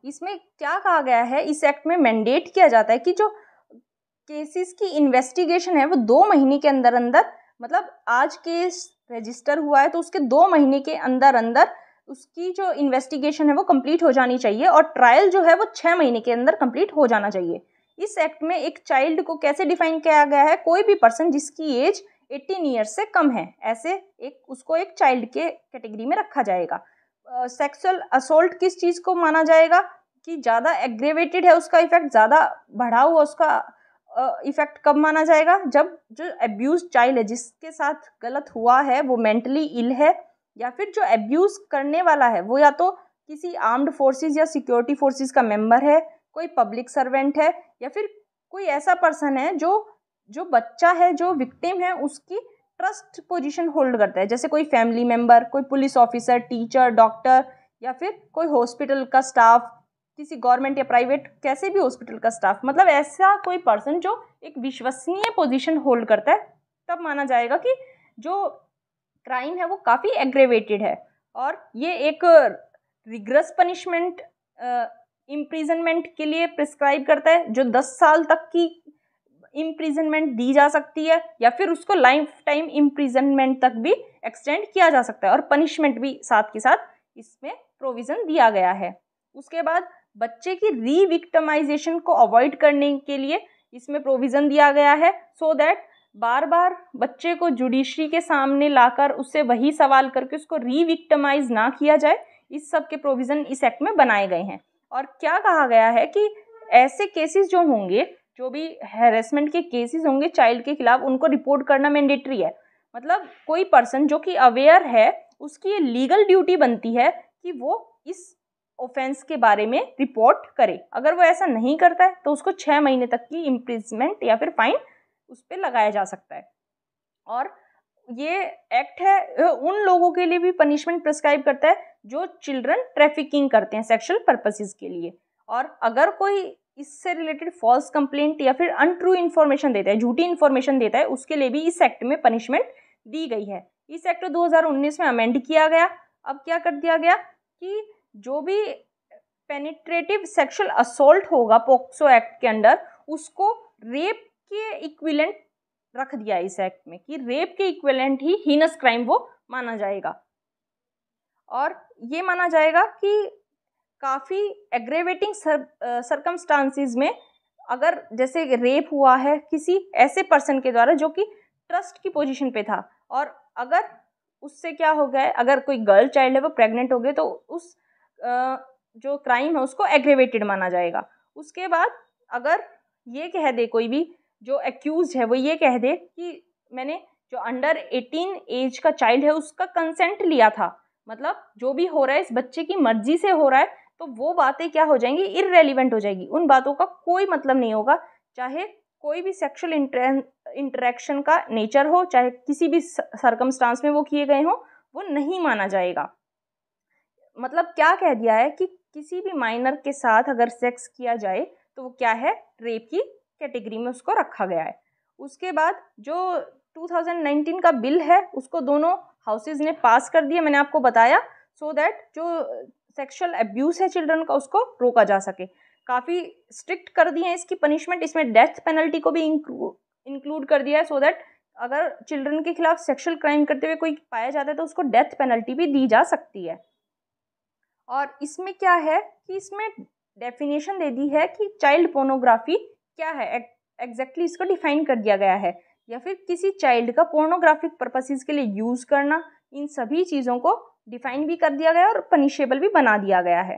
इसमें क्या कहा गया है? इस एक्ट में मैंडेट किया जाता है कि जो केसेस की इन्वेस्टिगेशन है वो 2 महीने के अंदर अंदर, मतलब आज केस रजिस्टर हुआ है तो उसके 2 महीने के अंदर अंदर उसकी जो इन्वेस्टिगेशन है वो कंप्लीट हो जानी चाहिए, और ट्रायल जो है वो 6 महीने के अंदर कंप्लीट हो जाना चाहिए। इस एक्ट में एक चाइल्ड को कैसे डिफाइन किया गया है? कोई भी पर्सन जिसकी एज 18 ईयर्स से कम है, ऐसे उसको एक चाइल्ड के कैटेगरी में रखा जाएगा। सेक्सुअल असोल्ट किस चीज़ को माना जाएगा कि ज़्यादा एग्रेवेटेड है उसका इफेक्ट, ज़्यादा बढ़ा हुआ उसका इफेक्ट कब माना जाएगा? जब जो एब्यूज चाइल्ड है, जिसके साथ गलत हुआ है, वो मेंटली इल है, या फिर जो एब्यूज करने वाला है वो या तो किसी आर्म्ड फोर्सेस या सिक्योरिटी फोर्सेस का मेंबर है, कोई पब्लिक सर्वेंट है, या फिर कोई ऐसा पर्सन है जो बच्चा है, जो विक्टिम है, उसकी ट्रस्ट पोजीशन होल्ड करता है, जैसे कोई फैमिली मेंबर, कोई पुलिस ऑफिसर, टीचर, डॉक्टर, या फिर कोई हॉस्पिटल का स्टाफ, किसी गवर्नमेंट या प्राइवेट कैसे भी हॉस्पिटल का स्टाफ, मतलब ऐसा कोई पर्सन जो एक विश्वसनीय पोजीशन होल्ड करता है, तब माना जाएगा कि जो क्राइम है वो काफ़ी एग्रेवेटेड है। और ये एक रिग्रेस पनिशमेंट इम्प्रिजनमेंट के लिए प्रिस्क्राइब करता है, जो 10 साल तक की इम्प्रिजनमेंट दी जा सकती है, या फिर उसको लाइफ टाइम इम्प्रिजनमेंट तक भी एक्सटेंड किया जा सकता है, और पनिशमेंट भी साथ के साथ इसमें प्रोविज़न दिया गया है। उसके बाद बच्चे की रीविक्टिमाइजेशन को अवॉइड करने के लिए इसमें प्रोविज़न दिया गया है, सो दैट बार बार बच्चे को जुडिशरी के सामने लाकर उससे वही सवाल करके उसको रीविक्टिमाइज ना किया जाए। इस सब के प्रोविज़न इस एक्ट में बनाए गए हैं। और क्या कहा गया है कि ऐसे केसेस जो होंगे, जो भी हैरेसमेंट के केसेस होंगे चाइल्ड के खिलाफ, उनको रिपोर्ट करना मैंडेटरी है। मतलब कोई पर्सन जो कि अवेयर है, उसकी ये लीगल ड्यूटी बनती है कि वो इस ऑफेंस के बारे में रिपोर्ट करे। अगर वो ऐसा नहीं करता है तो उसको 6 महीने तक की इम्प्रिजमेंट या फिर फाइन उस पर लगाया जा सकता है। और ये एक्ट है उन लोगों के लिए भी पनिशमेंट प्रिस्क्राइब करता है जो चिल्ड्रन ट्रैफिकिंग करते हैं सेक्सुअल पर्पसेस के लिए। और अगर कोई इससे रिलेटेड फॉल्स कंप्लेंट या फिर अनट्रू इन्फॉर्मेशन देता है, झूठी इन्फॉर्मेशन देता है, उसके लिए भी इस एक्ट में पनिशमेंट दी गई है। इस एक्ट 2019 में अमेंड किया गया। अब क्या कर दिया गया कि जो भी पेनिट्रेटिव सेक्सुअल असोल्ट होगा पोक्सो एक्ट के अंडर, उसको रेप के इक्विवेलेंट रख दिया इस एक्ट में, कि रेप के इक्विवेलेंट ही हीनस क्राइम वो माना जाएगा। और ये माना जाएगा कि काफ़ी एग्रेवेटिंग सर्कमस्टांसिस में, अगर जैसे रेप हुआ है किसी ऐसे पर्सन के द्वारा जो कि ट्रस्ट की पोजीशन पे था, और अगर उससे क्या हो गया है, अगर कोई गर्ल चाइल्ड है वो प्रेग्नेंट हो गई, तो उस जो क्राइम है उसको एग्रेवेटेड माना जाएगा। उसके बाद अगर ये कह दे कोई भी जो एक्यूज है, वो ये कह दे कि मैंने जो अंडर 18 एज का चाइल्ड है उसका कंसेंट लिया था, मतलब जो भी हो रहा है इस बच्चे की मर्जी से हो रहा है, तो वो बातें क्या हो जाएंगी, इररेलेवेंट हो जाएगी। उन बातों का कोई मतलब नहीं होगा, चाहे कोई भी सेक्सुअल इंटरेक्शन का नेचर हो, चाहे किसी भी सर्कमस्टांस में वो किए गए हो, वो नहीं माना जाएगा। मतलब क्या कह दिया है कि किसी भी माइनर के साथ अगर सेक्स किया जाए तो वो क्या है, रेप की कैटेगरी में उसको रखा गया है। उसके बाद जो 2019 का बिल है उसको दोनों हाउसेज ने पास कर दिया, मैंने आपको बताया, सो दैट जो सेक्सुअल अब्यूज़ है चिल्ड्रन का उसको रोका जा सके। काफ़ी स्ट्रिक्ट कर दिए हैं इसकी पनिशमेंट, इसमें डेथ पेनल्टी को भी इंक्लूड कर दिया है, सो दैट अगर चिल्ड्रन के खिलाफ सेक्सुअल क्राइम करते हुए कोई पाया जाता है तो उसको डेथ पेनल्टी भी दी जा सकती है। और इसमें क्या है कि इसमें डेफिनेशन दे दी है कि चाइल्ड पोर्नोग्राफी क्या है, एग्जैक्टली इसको डिफाइन कर दिया गया है, या फिर किसी चाइल्ड का पोर्नोग्राफिक पर्पसेस के लिए यूज़ करना, इन सभी चीज़ों को डिफाइन भी कर दिया गया है और पनिशेबल भी बना दिया गया है।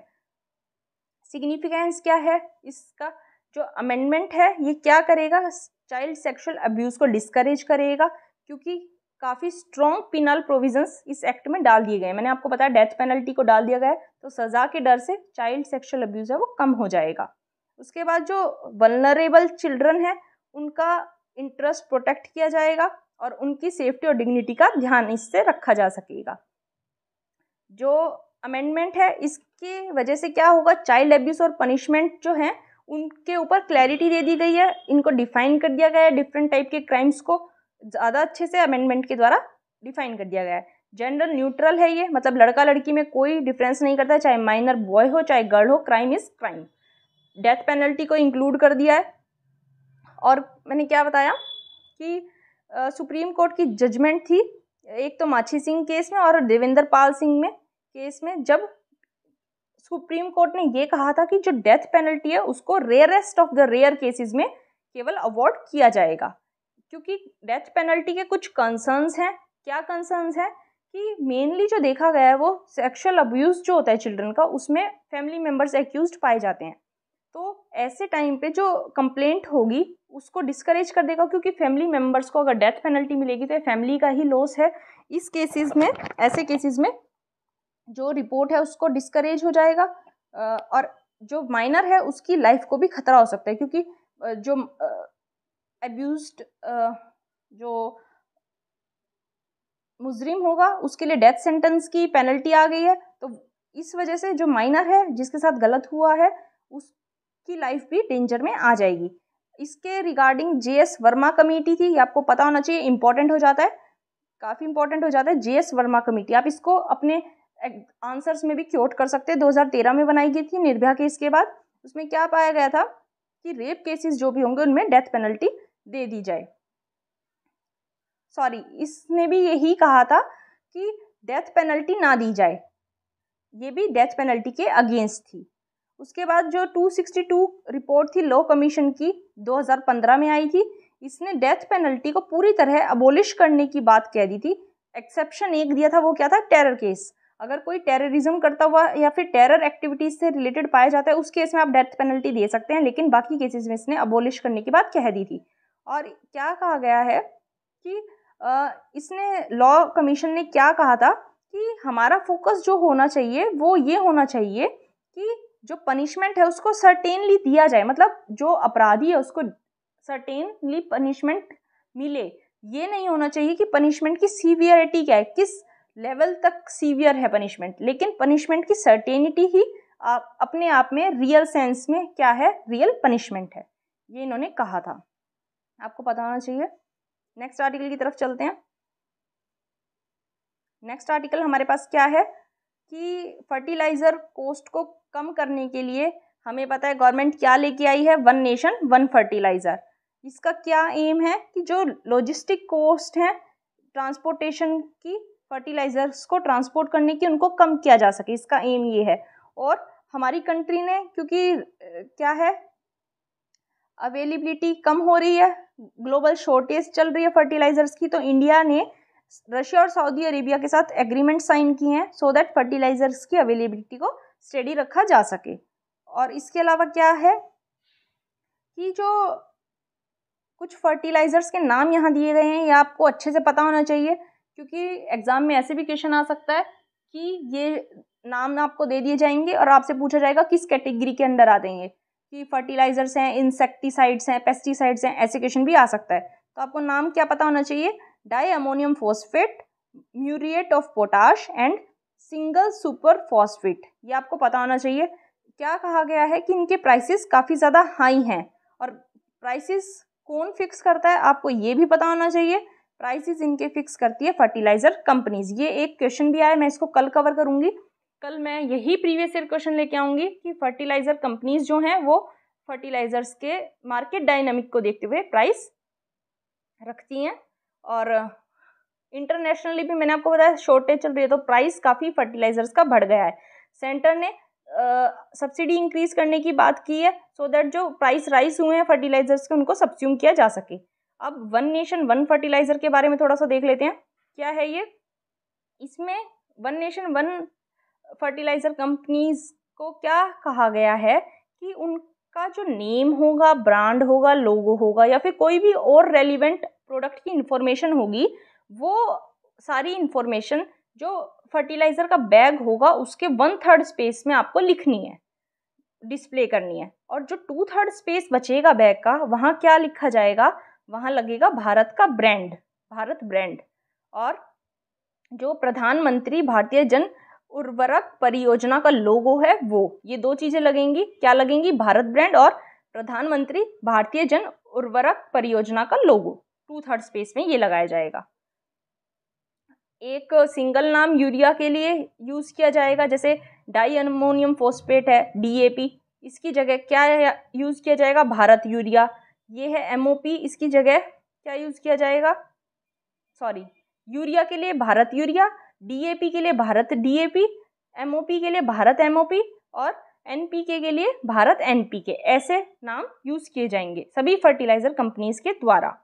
सिग्निफिकेंस क्या है इसका, जो अमेंडमेंट है ये क्या करेगा, चाइल्ड सेक्सुअल अब्यूज़ को डिस्करेज करेगा, क्योंकि काफ़ी स्ट्रॉन्ग पिनल प्रोविजंस इस एक्ट में डाल दिए गए। मैंने आपको बताया डेथ पेनल्टी को डाल दिया गया है, तो सज़ा के डर से चाइल्ड सेक्सुअल अब्यूज़ है वो कम हो जाएगा। उसके बाद जो वल्नरेबल चिल्ड्रन है उनका इंटरेस्ट प्रोटेक्ट किया जाएगा और उनकी सेफ्टी और डिग्निटी का ध्यान इससे रखा जा सकेगा। जो अमेंडमेंट है इसकी वजह से क्या होगा, चाइल्ड अब्यूज़ और पनिशमेंट जो हैं उनके ऊपर क्लैरिटी दे दी गई है, इनको डिफाइन कर दिया गया है, डिफरेंट टाइप के क्राइम्स को ज़्यादा अच्छे से अमेंडमेंट के द्वारा डिफाइन कर दिया गया है। जेंडर न्यूट्रल है ये, मतलब लड़का लड़की में कोई डिफरेंस नहीं करता है, चाहे माइनर बॉय हो चाहे गर्ल हो, crime is crime. Death penalty को इंक्लूड कर दिया है। और मैंने क्या बताया कि सुप्रीम कोर्ट की जजमेंट थी, एक तो माछी सिंह केस में और देवेंद्र पाल सिंह में केस में, जब सुप्रीम कोर्ट ने ये कहा था कि जो डेथ पेनल्टी है उसको rarest of the rare cases में केवल अवॉर्ड किया जाएगा, क्योंकि डेथ पेनल्टी के कुछ कंसर्न्स हैं। क्या कंसर्न्स हैं कि मेनली जो देखा गया है वो सेक्सुअल अब्यूज़ जो होता है चिल्ड्रन का, उसमें फैमिली मेम्बर्स एक्यूज्ड पाए जाते हैं, तो ऐसे टाइम पे जो कंप्लेंट होगी उसको डिस्करेज कर देगा, क्योंकि फैमिली मेम्बर्स को अगर डेथ पेनल्टी मिलेगी तो फैमिली का ही लॉस है। इस केसेस में, ऐसे केसेस में जो रिपोर्ट है उसको डिस्करेज हो जाएगा, और जो माइनर है उसकी लाइफ को भी खतरा हो सकता है, क्योंकि जो अब्यूज्ड जो मुजरिम होगा उसके लिए डेथ सेंटेंस की पेनल्टी आ गई है, तो इस वजह से जो माइनर है जिसके साथ गलत हुआ है उसकी लाइफ भी डेंजर में आ जाएगी। इसके रिगार्डिंग JS वर्मा कमेटी थी, ये आपको पता होना चाहिए, इंपॉर्टेंट हो जाता है, काफ़ी इंपॉर्टेंट हो जाता है JS वर्मा कमेटी। आप इसको अपने आंसर्स में भी क्योट कर सकते हैं। 2013 में बनाई गई थी निर्भया केस के बाद। उसमें क्या पाया गया था कि रेप केसेस जो भी होंगे उनमें डेथ पेनल्टी दे दी जाए। सॉरी, इसने भी यही कहा था कि डेथ पेनल्टी ना दी जाए, ये भी डेथ पेनल्टी के अगेंस्ट थी। उसके बाद जो 262 रिपोर्ट थी लॉ कमीशन की, 2015 में आई थी, इसने डेथ पेनल्टी को पूरी तरह अबोलिश करने की बात कह दी थी। एक्सेप्शन एक दिया था, वो क्या था, टेरर केस। अगर कोई टेररिज्म करता हुआ या फिर टेरर एक्टिविटीज से रिलेटेड पाया जाता है उस केस में आप डेथ पेनल्टी दे सकते हैं, लेकिन बाकी केसेस में इसने अबोलिश करने की बात कह दी थी। और क्या कहा गया है कि इसने लॉ कमीशन ने क्या कहा था कि हमारा फोकस जो होना चाहिए वो ये होना चाहिए कि जो पनिशमेंट है उसको सर्टेनली दिया जाए, मतलब जो अपराधी है उसको सर्टेनली पनिशमेंट मिले। ये नहीं होना चाहिए कि पनिशमेंट की सीवियरिटी क्या है, किस लेवल तक सीवियर है पनिशमेंट, लेकिन पनिशमेंट की सर्टेनिटी ही अपने आप में रियल सेंस में क्या है, रियल पनिशमेंट है। ये इन्होंने कहा था, आपको पता होना चाहिए। नेक्स्ट आर्टिकल की तरफ चलते हैं। नेक्स्ट आर्टिकल हमारे पास क्या है कि फर्टिलाइजर कॉस्ट को कम करने के लिए हमें पता है गवर्नमेंट क्या लेके आई है, वन नेशन वन फर्टिलाइजर। इसका क्या एम है कि जो लॉजिस्टिक कॉस्ट है ट्रांसपोर्टेशन की, फर्टिलाइजर्स को ट्रांसपोर्ट करने की, उनको कम किया जा सके, इसका एम ये है। और हमारी कंट्री ने क्योंकि क्या है, अवेलेबिलिटी कम हो रही है, ग्लोबल शॉर्टेज चल रही है फर्टिलाइजर्स की, तो इंडिया ने रशिया और सऊदी अरेबिया के साथ एग्रीमेंट साइन किए हैं सो दैट फर्टिलाइजर्स की अवेलेबिलिटी को स्टेडी रखा जा सके। और इसके अलावा क्या है कि जो कुछ फर्टिलाइजर्स के नाम यहाँ दिए गए हैं ये आपको अच्छे से पता होना चाहिए, क्योंकि एग्जाम में ऐसे भी क्वेश्चन आ सकता है कि ये नाम आपको दे दिए जाएंगे और आपसे पूछा जाएगा किस कैटेगरी के अंदर आ देंगे, कि फर्टिलाइजर्स हैं, इंसेक्टिसाइड्स हैं, पेस्टिसाइड्स हैं, ऐसे क्वेश्चन भी आ सकता है। तो आपको नाम क्या पता होना चाहिए, di ammonium phosphate, muriate of potash and single super phosphate, ये आपको पता होना चाहिए। क्या कहा गया है कि इनके प्राइसेस काफ़ी ज़्यादा हाई हैं, और प्राइसेस कौन फिक्स करता है आपको ये भी पता होना चाहिए। प्राइसेस इनके फिक्स करती है फर्टिलाइजर कंपनीज। ये एक क्वेश्चन भी आया, मैं इसको कल कवर करूंगी। कल मैं यही प्रीवियस ईयर क्वेश्चन लेके आऊंगी कि फर्टिलाइजर कंपनीज जो हैं वो फर्टिलाइजर्स के मार्केट डायनामिक को देखते हुए प्राइस रखती हैं। और इंटरनेशनली भी मैंने आपको बताया शॉर्टेज चल रही है तो प्राइस काफ़ी फर्टिलाइजर्स का बढ़ गया है। सेंटर ने सब्सिडी इंक्रीज करने की बात की है सो दैट जो प्राइस राइज हुए हैं फर्टिलाइजर्स के उनको सब्स्यूम किया जा सके। अब वन नेशन वन फर्टिलाइजर के बारे में थोड़ा सा देख लेते हैं, क्या है ये। इसमें one nation one fertiliser companies को क्या कहा गया है कि उनका जो नेम होगा, ब्रांड होगा, लोगो होगा या फिर कोई भी और रेलिवेंट प्रोडक्ट की इंफॉर्मेशन होगी, वो सारी इंफॉर्मेशन जो फर्टिलाइजर का बैग होगा उसके 1/3 स्पेस में आपको लिखनी है, डिस्प्ले करनी है। और जो 2/3 स्पेस बचेगा बैग का, वहाँ क्या लिखा जाएगा, वहाँ लगेगा भारत का ब्रांड, भारत ब्रांड। और जो प्रधानमंत्री भारतीय जन उर्वरक परियोजना का लोगो है वो, ये दो चीजें लगेंगी। क्या लगेंगी, भारत ब्रांड और प्रधानमंत्री भारतीय जन उर्वरक परियोजना का लोगो, 2/3 स्पेस में ये लगाया जाएगा। एक सिंगल नाम यूरिया के लिए यूज़ किया जाएगा, जैसे डाई अमोनियम फॉस्फेट है DAP, इसकी जगह क्या यूज़ किया जाएगा, भारत यूरिया। ये है MOP, इसकी जगह क्या यूज़ किया जाएगा, सॉरी, यूरिया के लिए भारत यूरिया, DAP के लिए भारत DAP, MOP के लिए भारत MOP और NPK के लिए भारत NPK, ऐसे नाम यूज़ किए जाएंगे सभी फर्टिलाइजर कंपनीज के द्वारा,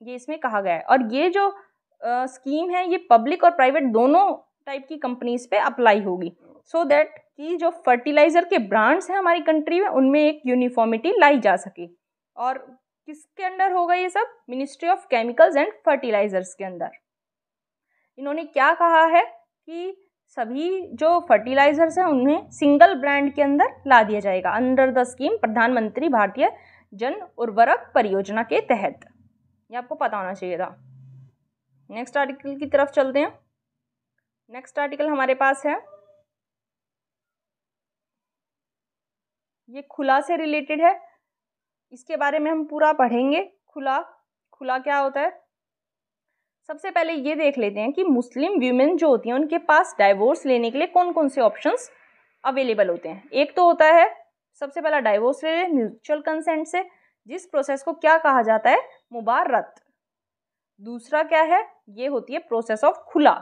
ये इसमें कहा गया है। और ये जो स्कीम है ये पब्लिक और प्राइवेट दोनों टाइप की कंपनीज पे अप्लाई होगी, सो दैट कि जो फर्टिलाइजर के ब्रांड्स हैं हमारी कंट्री में उनमें एक यूनिफॉर्मिटी लाई जा सके। और किसके अंडर होगा ये सब, ministry of chemicals and fertilisers के अंदर। इन्होंने क्या कहा है कि सभी जो फर्टिलाइजर्स हैं उन्हें सिंगल ब्रांड के अंदर ला दिया जाएगा अंडर द स्कीम प्रधानमंत्री भारतीय जन उर्वरक परियोजना के तहत, ये आपको पता होना चाहिए था। नेक्स्ट आर्टिकल की तरफ चलते हैं। नेक्स्ट आर्टिकल हमारे पास है, ये खुला से रिलेटेड है, इसके बारे में हम पूरा पढ़ेंगे। खुला क्या होता है, सबसे पहले ये देख लेते हैं कि मुस्लिम वीमेन जो होती हैं उनके पास डाइवोर्स लेने के लिए कौन कौन से ऑप्शंस अवेलेबल होते हैं। एक तो होता है सबसे पहला डाइवोर्स ले लें म्यूचुअल कंसेंट से, जिस प्रोसेस को क्या कहा जाता है, मुबारत। दूसरा क्या है, ये होती है प्रोसेस ऑफ खुला,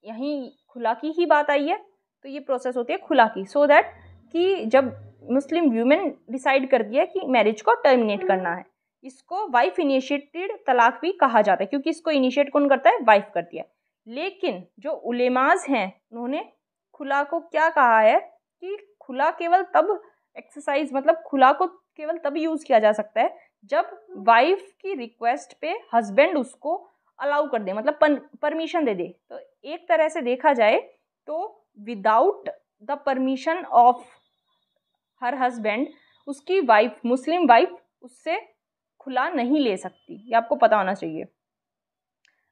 यहीं खुला की ही बात आई है तो ये प्रोसेस होती है खुला की, सो दैट कि जब मुस्लिम वीमेन डिसाइड कर दिया कि मैरिज को टर्मिनेट करना है, इसको वाइफ इनिशिएटेड तलाक भी कहा जाता है क्योंकि इसको इनिशिएट कौन करता है, वाइफ करती है। लेकिन जो उलेमाज हैं उन्होंने खुला को क्या कहा है कि खुला केवल तब एक्सरसाइज मतलब खुला को केवल तब यूज़ किया जा सकता है जब वाइफ की रिक्वेस्ट पे हस्बैंड उसको अलाउ कर दे, मतलब परमिशन दे दे। तो एक तरह से देखा जाए तो without the permission of her husband उसकी वाइफ, मुस्लिम वाइफ, उससे खुला नहीं ले सकती, ये आपको पता होना चाहिए।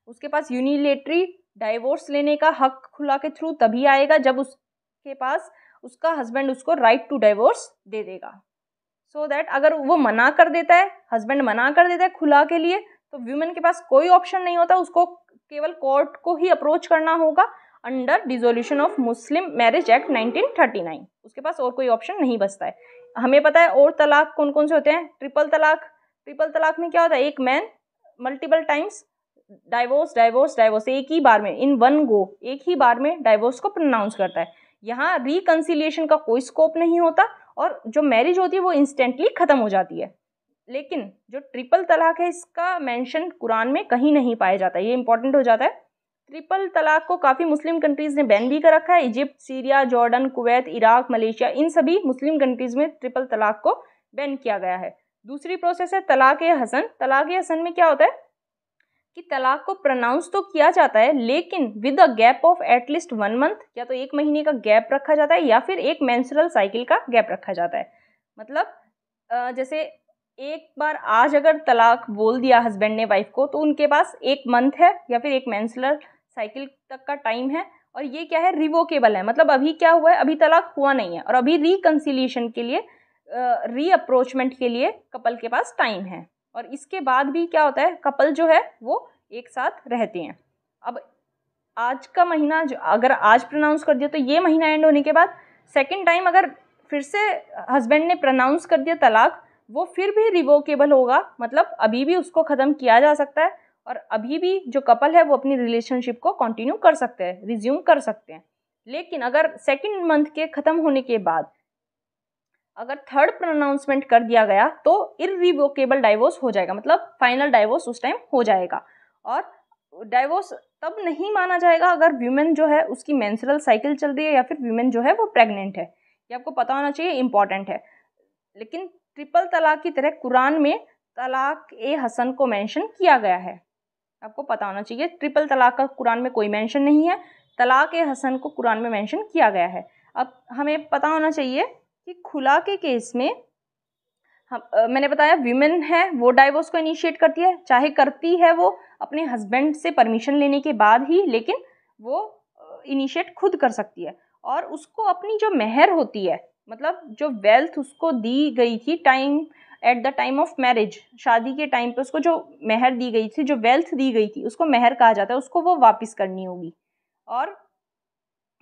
उसके पास यूनिलेटरी डाइवोर्स लेने का हक खुला के थ्रू तभी आएगा जब उसके पास उसका हस्बैंड उसको राइट टू डाइवोर्स दे देगा। सो दैट अगर वो मना कर देता है, हस्बैंड मना कर देता है खुला के लिए, तो वुमेन के पास कोई ऑप्शन नहीं होता, उसको केवल कोर्ट को ही अप्रोच करना होगा under dissolution of Muslim marriage act 1939। उसके पास और कोई ऑप्शन नहीं बचता है। हमें पता है और तलाक कौन कौन से होते हैं, ट्रिपल तलाक। ट्रिपल तलाक में क्या होता है, एक man multiple times divorce divorce divorce, एक ही बार में, इन वन गो, एक ही बार में डाइवोर्स को प्रोनाउंस करता है। यहाँ रिकंसिलिएशन का कोई स्कोप नहीं होता और जो मैरिज होती है वो इंस्टेंटली ख़त्म हो जाती है। लेकिन जो ट्रिपल तलाक है इसका मेंशन कुरान में कहीं नहीं पाया जाता, ये इंपॉर्टेंट हो जाता है। ट्रिपल तलाक को काफ़ी मुस्लिम कंट्रीज़ ने बैन भी कर रखा है। Egypt, Syria, Jordan, Kuwait, Iraq, Malaysia, इन सभी मुस्लिम कंट्रीज़ में ट्रिपल तलाक को बैन किया गया है। दूसरी प्रोसेस है तलाक ए हसन। तलाक ए हसन में क्या होता है कि तलाक को प्रोनाउंस तो किया जाता है लेकिन with a gap of at least 1 month, या तो 1 महीने का गैप रखा जाता है या फिर एक मेंस्ट्रुअल साइकिल का गैप रखा जाता है। मतलब जैसे एक बार आज अगर तलाक बोल दिया हस्बैंड ने वाइफ को तो उनके पास 1 मंथ है या फिर एक मेंस्ट्रुअल साइकिल तक का टाइम है, और ये क्या है, रिवोकेबल है। मतलब अभी क्या हुआ है, अभी तलाक हुआ नहीं है और अभी रिकंसिलिएशन के लिए, रीअप्रोचमेंट के लिए कपल के पास टाइम है। और इसके बाद भी क्या होता है, कपल जो है वो एक साथ रहते हैं। अब आज का महीना जो अगर आज प्रोनाउंस कर दिया तो ये महीना एंड होने के बाद सेकंड टाइम अगर फिर से हस्बैंड ने प्रोनाउंस कर दिया तलाक, वो फिर भी रिवोकेबल होगा। मतलब अभी भी उसको ख़त्म किया जा सकता है और अभी भी जो कपल है वो अपनी रिलेशनशिप को कंटिन्यू कर सकते हैं, रिज्यूम कर सकते हैं। लेकिन अगर सेकंड मंथ के ख़त्म होने के बाद अगर थर्ड प्रोनाउंसमेंट कर दिया गया तो इररिवोकेबल डाइवोर्स हो जाएगा, मतलब फाइनल डाइवोर्स उस टाइम हो जाएगा। और डाइवोर्स तब नहीं माना जाएगा अगर वीमेन जो है उसकी मेंस्ट्रुअल साइकिल चल रही है या फिर वीमेन जो है वो प्रेग्नेंट है। ये आपको पता होना चाहिए, इंपॉर्टेंट है। लेकिन ट्रिपल तलाक की तरह कुरान में तलाक ए हसन को मेंशन किया गया है, आपको पता होना चाहिए। ट्रिपल तलाक का कुरान में कोई मेंशन नहीं है, तलाक ए हसन को कुरान में मेंशन किया गया है। अब हमें पता होना चाहिए कि खुला के केस में मैंने बताया वीमेन है वो डाइवोर्स को इनिशिएट करती है, चाहे करती है वो अपने हस्बैंड से परमिशन लेने के बाद ही, लेकिन वो इनिशिएट खुद कर सकती है। और उसको अपनी जो मेहर होती है, मतलब जो वेल्थ उसको दी गई थी at the time of marriage, शादी के टाइम पे उसको जो मेहर दी गई थी, जो वेल्थ दी गई थी, उसको मेहर कहा जाता है, उसको वो वापस करनी होगी। और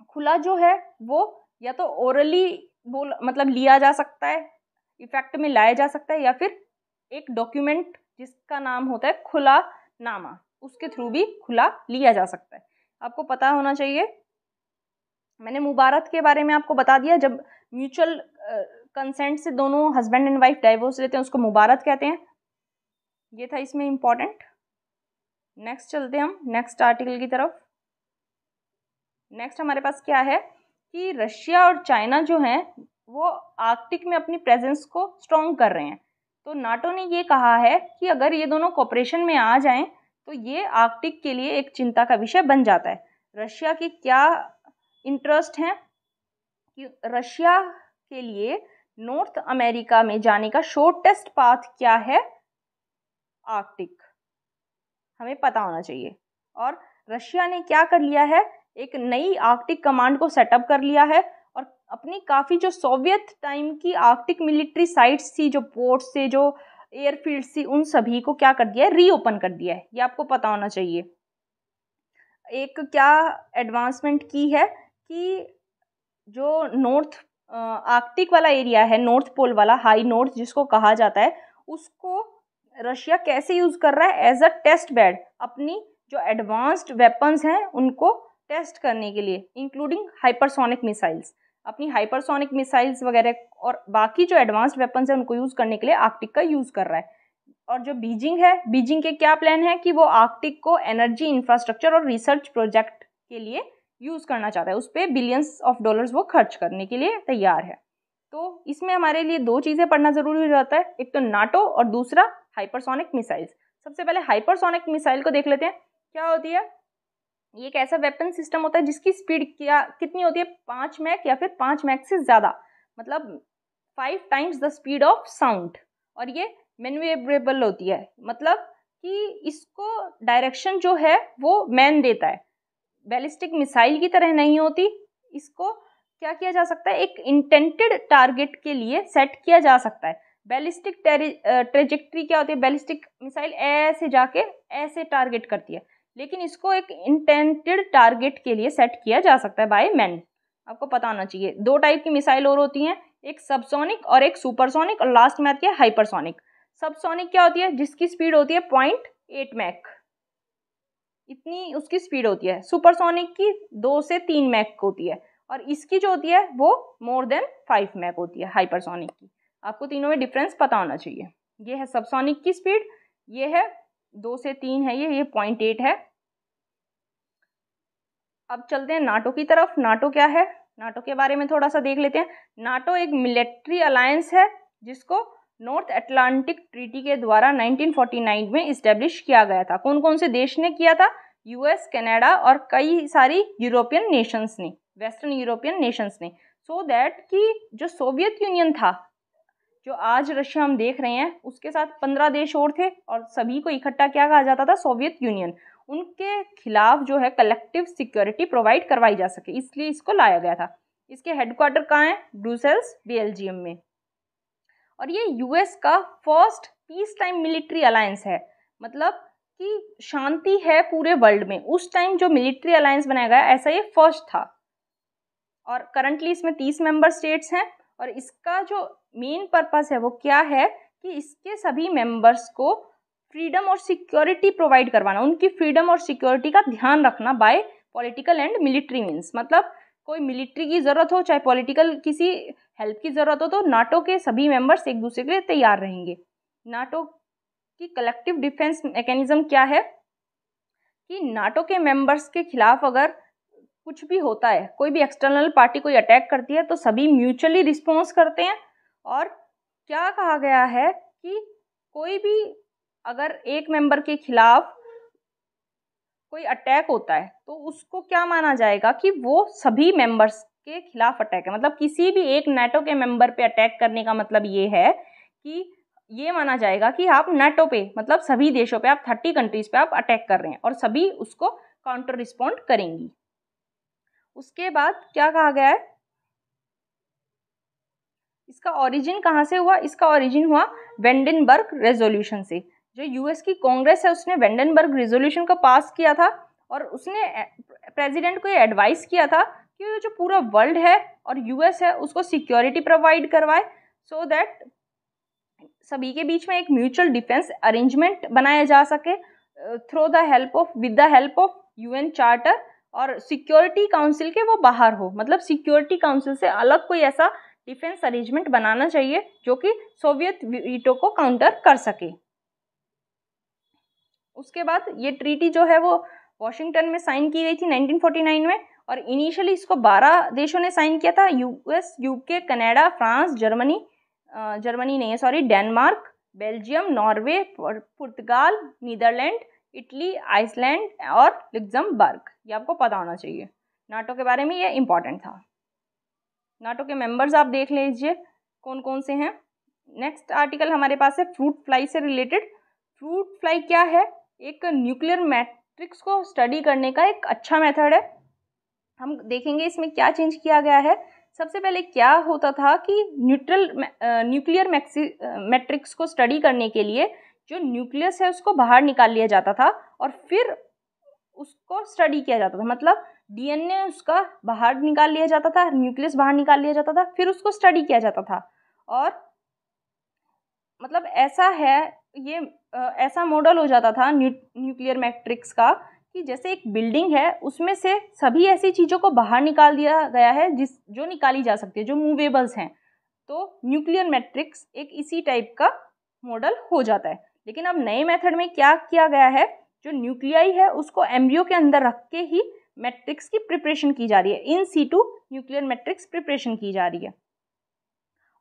खुला जो है वो या तो ओरली मतलब लिया जा सकता है, इफेक्ट में लाया जा सकता है, या फिर एक डॉक्यूमेंट जिसका नाम होता है खुला नामा, उसके थ्रू भी खुला लिया जा सकता है। आपको पता होना चाहिए। मैंने मुबारत के बारे में आपको बता दिया, जब म्यूचुअल कंसेंट से दोनों हस्बैंड एंड वाइफ डाइवोर्स लेते हैं उसको मुबारत कहते हैं। ये था इसमें इम्पॉर्टेंट। नेक्स्ट चलते हैं हम नेक्स्ट आर्टिकल की तरफ। नेक्स्ट हमारे पास क्या है कि रशिया और चाइना जो हैं वो आर्कटिक में अपनी प्रेजेंस को स्ट्रॉन्ग कर रहे हैं। तो नाटो ने ये कहा है कि अगर ये दोनों कोऑपरेशन में आ जाएं तो ये आर्कटिक के लिए एक चिंता का विषय बन जाता है। रशिया की क्या इंटरेस्ट हैं कि रशिया के लिए नॉर्थ अमेरिका में जाने का शॉर्टेस्ट पाथ क्या है, आर्कटिक, हमें पता होना चाहिए। और रशिया ने क्या कर लिया है, एक नई आर्कटिक कमांड को सेटअप कर लिया है और अपनी काफ़ी जो सोवियत टाइम की आर्कटिक मिलिट्री साइट्स थी, जो पोर्ट्स से, जो एयरफील्ड्स थी, उन सभी को क्या कर दिया है, रीओपन कर दिया है। ये आपको पता होना चाहिए। एक क्या एडवांसमेंट की है कि जो नॉर्थ आर्कटिक वाला एरिया है, नॉर्थ पोल वाला, हाई नॉर्थ जिसको कहा जाता है, उसको रशिया कैसे यूज़ कर रहा है एज अ टेस्ट बेड अपनी जो एडवांस्ड वेपन्स हैं उनको टेस्ट करने के लिए, इंक्लूडिंग हाइपरसोनिक मिसाइल्स। अपनी हाइपरसोनिक मिसाइल्स वगैरह और बाकी जो एडवांस्ड वेपन्स हैं उनको यूज़ करने के लिए आर्कटिक का यूज़ कर रहा है। और जो बीजिंग है, बीजिंग के क्या प्लान है कि वो आर्कटिक को एनर्जी इंफ्रास्ट्रक्चर और रिसर्च प्रोजेक्ट के लिए यूज़ करना चाहता है, उस पर बिलियंस ऑफ डॉलर्स वो खर्च करने के लिए तैयार है। तो इसमें हमारे लिए दो चीज़ें पढ़ना ज़रूरी हो जाता है, एक तो नाटो और दूसरा हाइपरसोनिक मिसाइल्स। सबसे पहले हाइपरसोनिक मिसाइल को देख लेते हैं, क्या होती है। ये एक ऐसा वेपन सिस्टम होता है जिसकी स्पीड क्या कितनी होती है, 5 मैक या फिर 5 मैक से ज़्यादा, मतलब 5 times the speed of sound. और ये मैन्यूवरेबल होती है, मतलब कि इसको डायरेक्शन जो है वो मैन देता है, बैलिस्टिक मिसाइल की तरह नहीं होती। इसको क्या किया जा सकता है, एक इंटेंटेड टारगेट के लिए सेट किया जा सकता है। बैलिस्टिक ट्रेजेक्ट्री क्या होती है, बैलिस्टिक मिसाइल ऐसे जाके ऐसे टारगेट करती है, लेकिन इसको एक इंटेंटेड टारगेट के लिए सेट किया जा सकता है बाय मैन। आपको पता होना चाहिए। दो टाइप की मिसाइल और होती हैं, एक सबसोनिक और एक सुपरसोनिक, और लास्ट में आती है हाइपरसोनिक। सबसोनिक क्या होती है, जिसकी स्पीड होती है 0.8 मैक, इतनी उसकी स्पीड होती है। सुपरसोनिक की 2 से 3 मैक होती है, और इसकी जो होती है वो मोर देन 5 मैक होती है हाइपरसोनिक की। आपको तीनों में डिफरेंस पता होना चाहिए। ये है सबसोनिक की स्पीड, ये है 2 से 3 है, ये 0.8 है। अब चलते हैं नाटो की तरफ। नाटो क्या है, नाटो के बारे में थोड़ा सा देख लेते हैं। नाटो एक मिलिट्री अलायंस है जिसको नॉर्थ अटलांटिक ट्रीटी के द्वारा 1949 में इस्टेब्लिश किया गया था। कौन कौन से देश ने किया था, यूएस, कनाडा और कई सारी यूरोपियन नेशंस ने, वेस्टर्न यूरोपियन नेशंस ने। सो दैट कि जो सोवियत यूनियन था, जो आज रशिया हम देख रहे हैं, उसके साथ 15 देश और थे और सभी को इकट्ठा क्या कहा जाता था, सोवियत यूनियन। उनके खिलाफ जो है कलेक्टिव सिक्योरिटी प्रोवाइड करवाई जा सके, इसलिए इसको लाया गया था। इसके हेडक्वार्टर कहाँ है, ब्रुसेल्स, बेल्जियम में। और ये यूएस का first peace time military alliance है, मतलब कि शांति है पूरे वर्ल्ड में, उस टाइम जो मिलिट्री अलायंस बनाया गया ऐसा ये फर्स्ट था। और करंटली इसमें 30 मेंबर स्टेट्स हैं, और इसका जो मेन पर्पस है वो क्या है कि इसके सभी मेंबर्स को फ्रीडम और सिक्योरिटी प्रोवाइड करवाना, उनकी फ्रीडम और सिक्योरिटी का ध्यान रखना bye political and military means. मतलब कोई मिलिट्री की ज़रूरत हो, चाहे पॉलिटिकल किसी हेल्प की ज़रूरत हो, तो नाटो के सभी मेंबर्स एक दूसरे के लिए तैयार रहेंगे। नाटो की कलेक्टिव डिफेंस मैकेनिज्म क्या है कि नाटो के मेंबर्स के खिलाफ अगर कुछ भी होता है, कोई भी एक्सटर्नल पार्टी कोई अटैक करती है, तो सभी म्यूचुअली रिस्पॉन्स करते हैं। और क्या कहा गया है कि कोई भी अगर एक मेंबर के खिलाफ कोई अटैक होता है तो उसको क्या माना जाएगा कि वो सभी मेंबर्स के खिलाफ अटैक है। मतलब किसी भी एक नाटो के मेंबर पे अटैक करने का मतलब ये है कि ये माना जाएगा कि आप नाटो पे, मतलब सभी देशों पे, आप 30 कंट्रीज पे आप अटैक कर रहे हैं और सभी उसको काउंटर रिस्पॉन्ड करेंगी। उसके बाद क्या कहा गया है, इसका ओरिजिन कहाँ से हुआ, इसका ओरिजिन हुआ वेंडेनबर्ग रेजोल्यूशन से। जो यूएस की कांग्रेस है उसने वेंडेनबर्ग रेजोल्यूशन को पास किया था, और उसने प्रेसिडेंट को ये एडवाइस किया था कि जो पूरा वर्ल्ड है और यूएस है उसको सिक्योरिटी प्रोवाइड करवाए, सो दैट सभी के बीच में एक म्यूचुअल डिफेंस अरेंजमेंट बनाया जा सके through the help of, with the help of UN charter, और सिक्योरिटी काउंसिल के वो बाहर हो। मतलब सिक्योरिटी काउंसिल से अलग कोई ऐसा डिफेंस अरेंजमेंट बनाना चाहिए जो कि सोवियत वीटो को काउंटर कर सके। उसके बाद ये ट्रीटी जो है वो वॉशिंगटन में साइन की गई थी 1949 में, और इनिशियली इसको 12 देशों ने साइन किया था, US, UK, Canada, France, Germany नहीं है सॉरी, डेनमार्क, बेल्जियम, नॉर्वे, पुर्तगाल, नीदरलैंड, इटली, आइसलैंड और लग्जमबर्ग। ये आपको पता होना चाहिए नाटो के बारे में, ये इंपॉर्टेंट था। नाटो के मेंबर्स आप देख लीजिए कौन कौन से हैं। नेक्स्ट आर्टिकल हमारे पास है फ्रूट फ्लाई से रिलेटेड। फ्रूट फ्लाई क्या है, एक न्यूक्लियर मैट्रिक्स को स्टडी करने का एक अच्छा मेथड है। हम देखेंगे इसमें क्या चेंज किया गया है। सबसे पहले क्या होता था कि न्यूक्लियर मैट्रिक्स को स्टडी करने के लिए जो न्यूक्लियस है उसको बाहर निकाल लिया जाता था, और फिर उसको स्टडी किया जाता था। मतलब डीएनए उसका बाहर निकाल लिया जाता था, न्यूक्लियस बाहर निकाल लिया जाता था, फिर उसको स्टडी किया जाता था। और मतलब ऐसा है, ये ऐसा मॉडल हो जाता था न्यूक्लियर मैट्रिक्स का कि जैसे एक बिल्डिंग है, उसमें से सभी ऐसी चीज़ों को बाहर निकाल दिया गया है जो निकाली जा सकती है, जो मूवेबल्स हैं। तो न्यूक्लियर मैट्रिक्स एक इसी टाइप का मॉडल हो जाता है। लेकिन अब नए मेथड में क्या किया गया है, जो न्यूक्लियाई है उसको एम्ब्रियो के अंदर रख के ही मैट्रिक्स की प्रिपरेशन की जा रही है। In situ nuclear matrix preparation की जा रही है।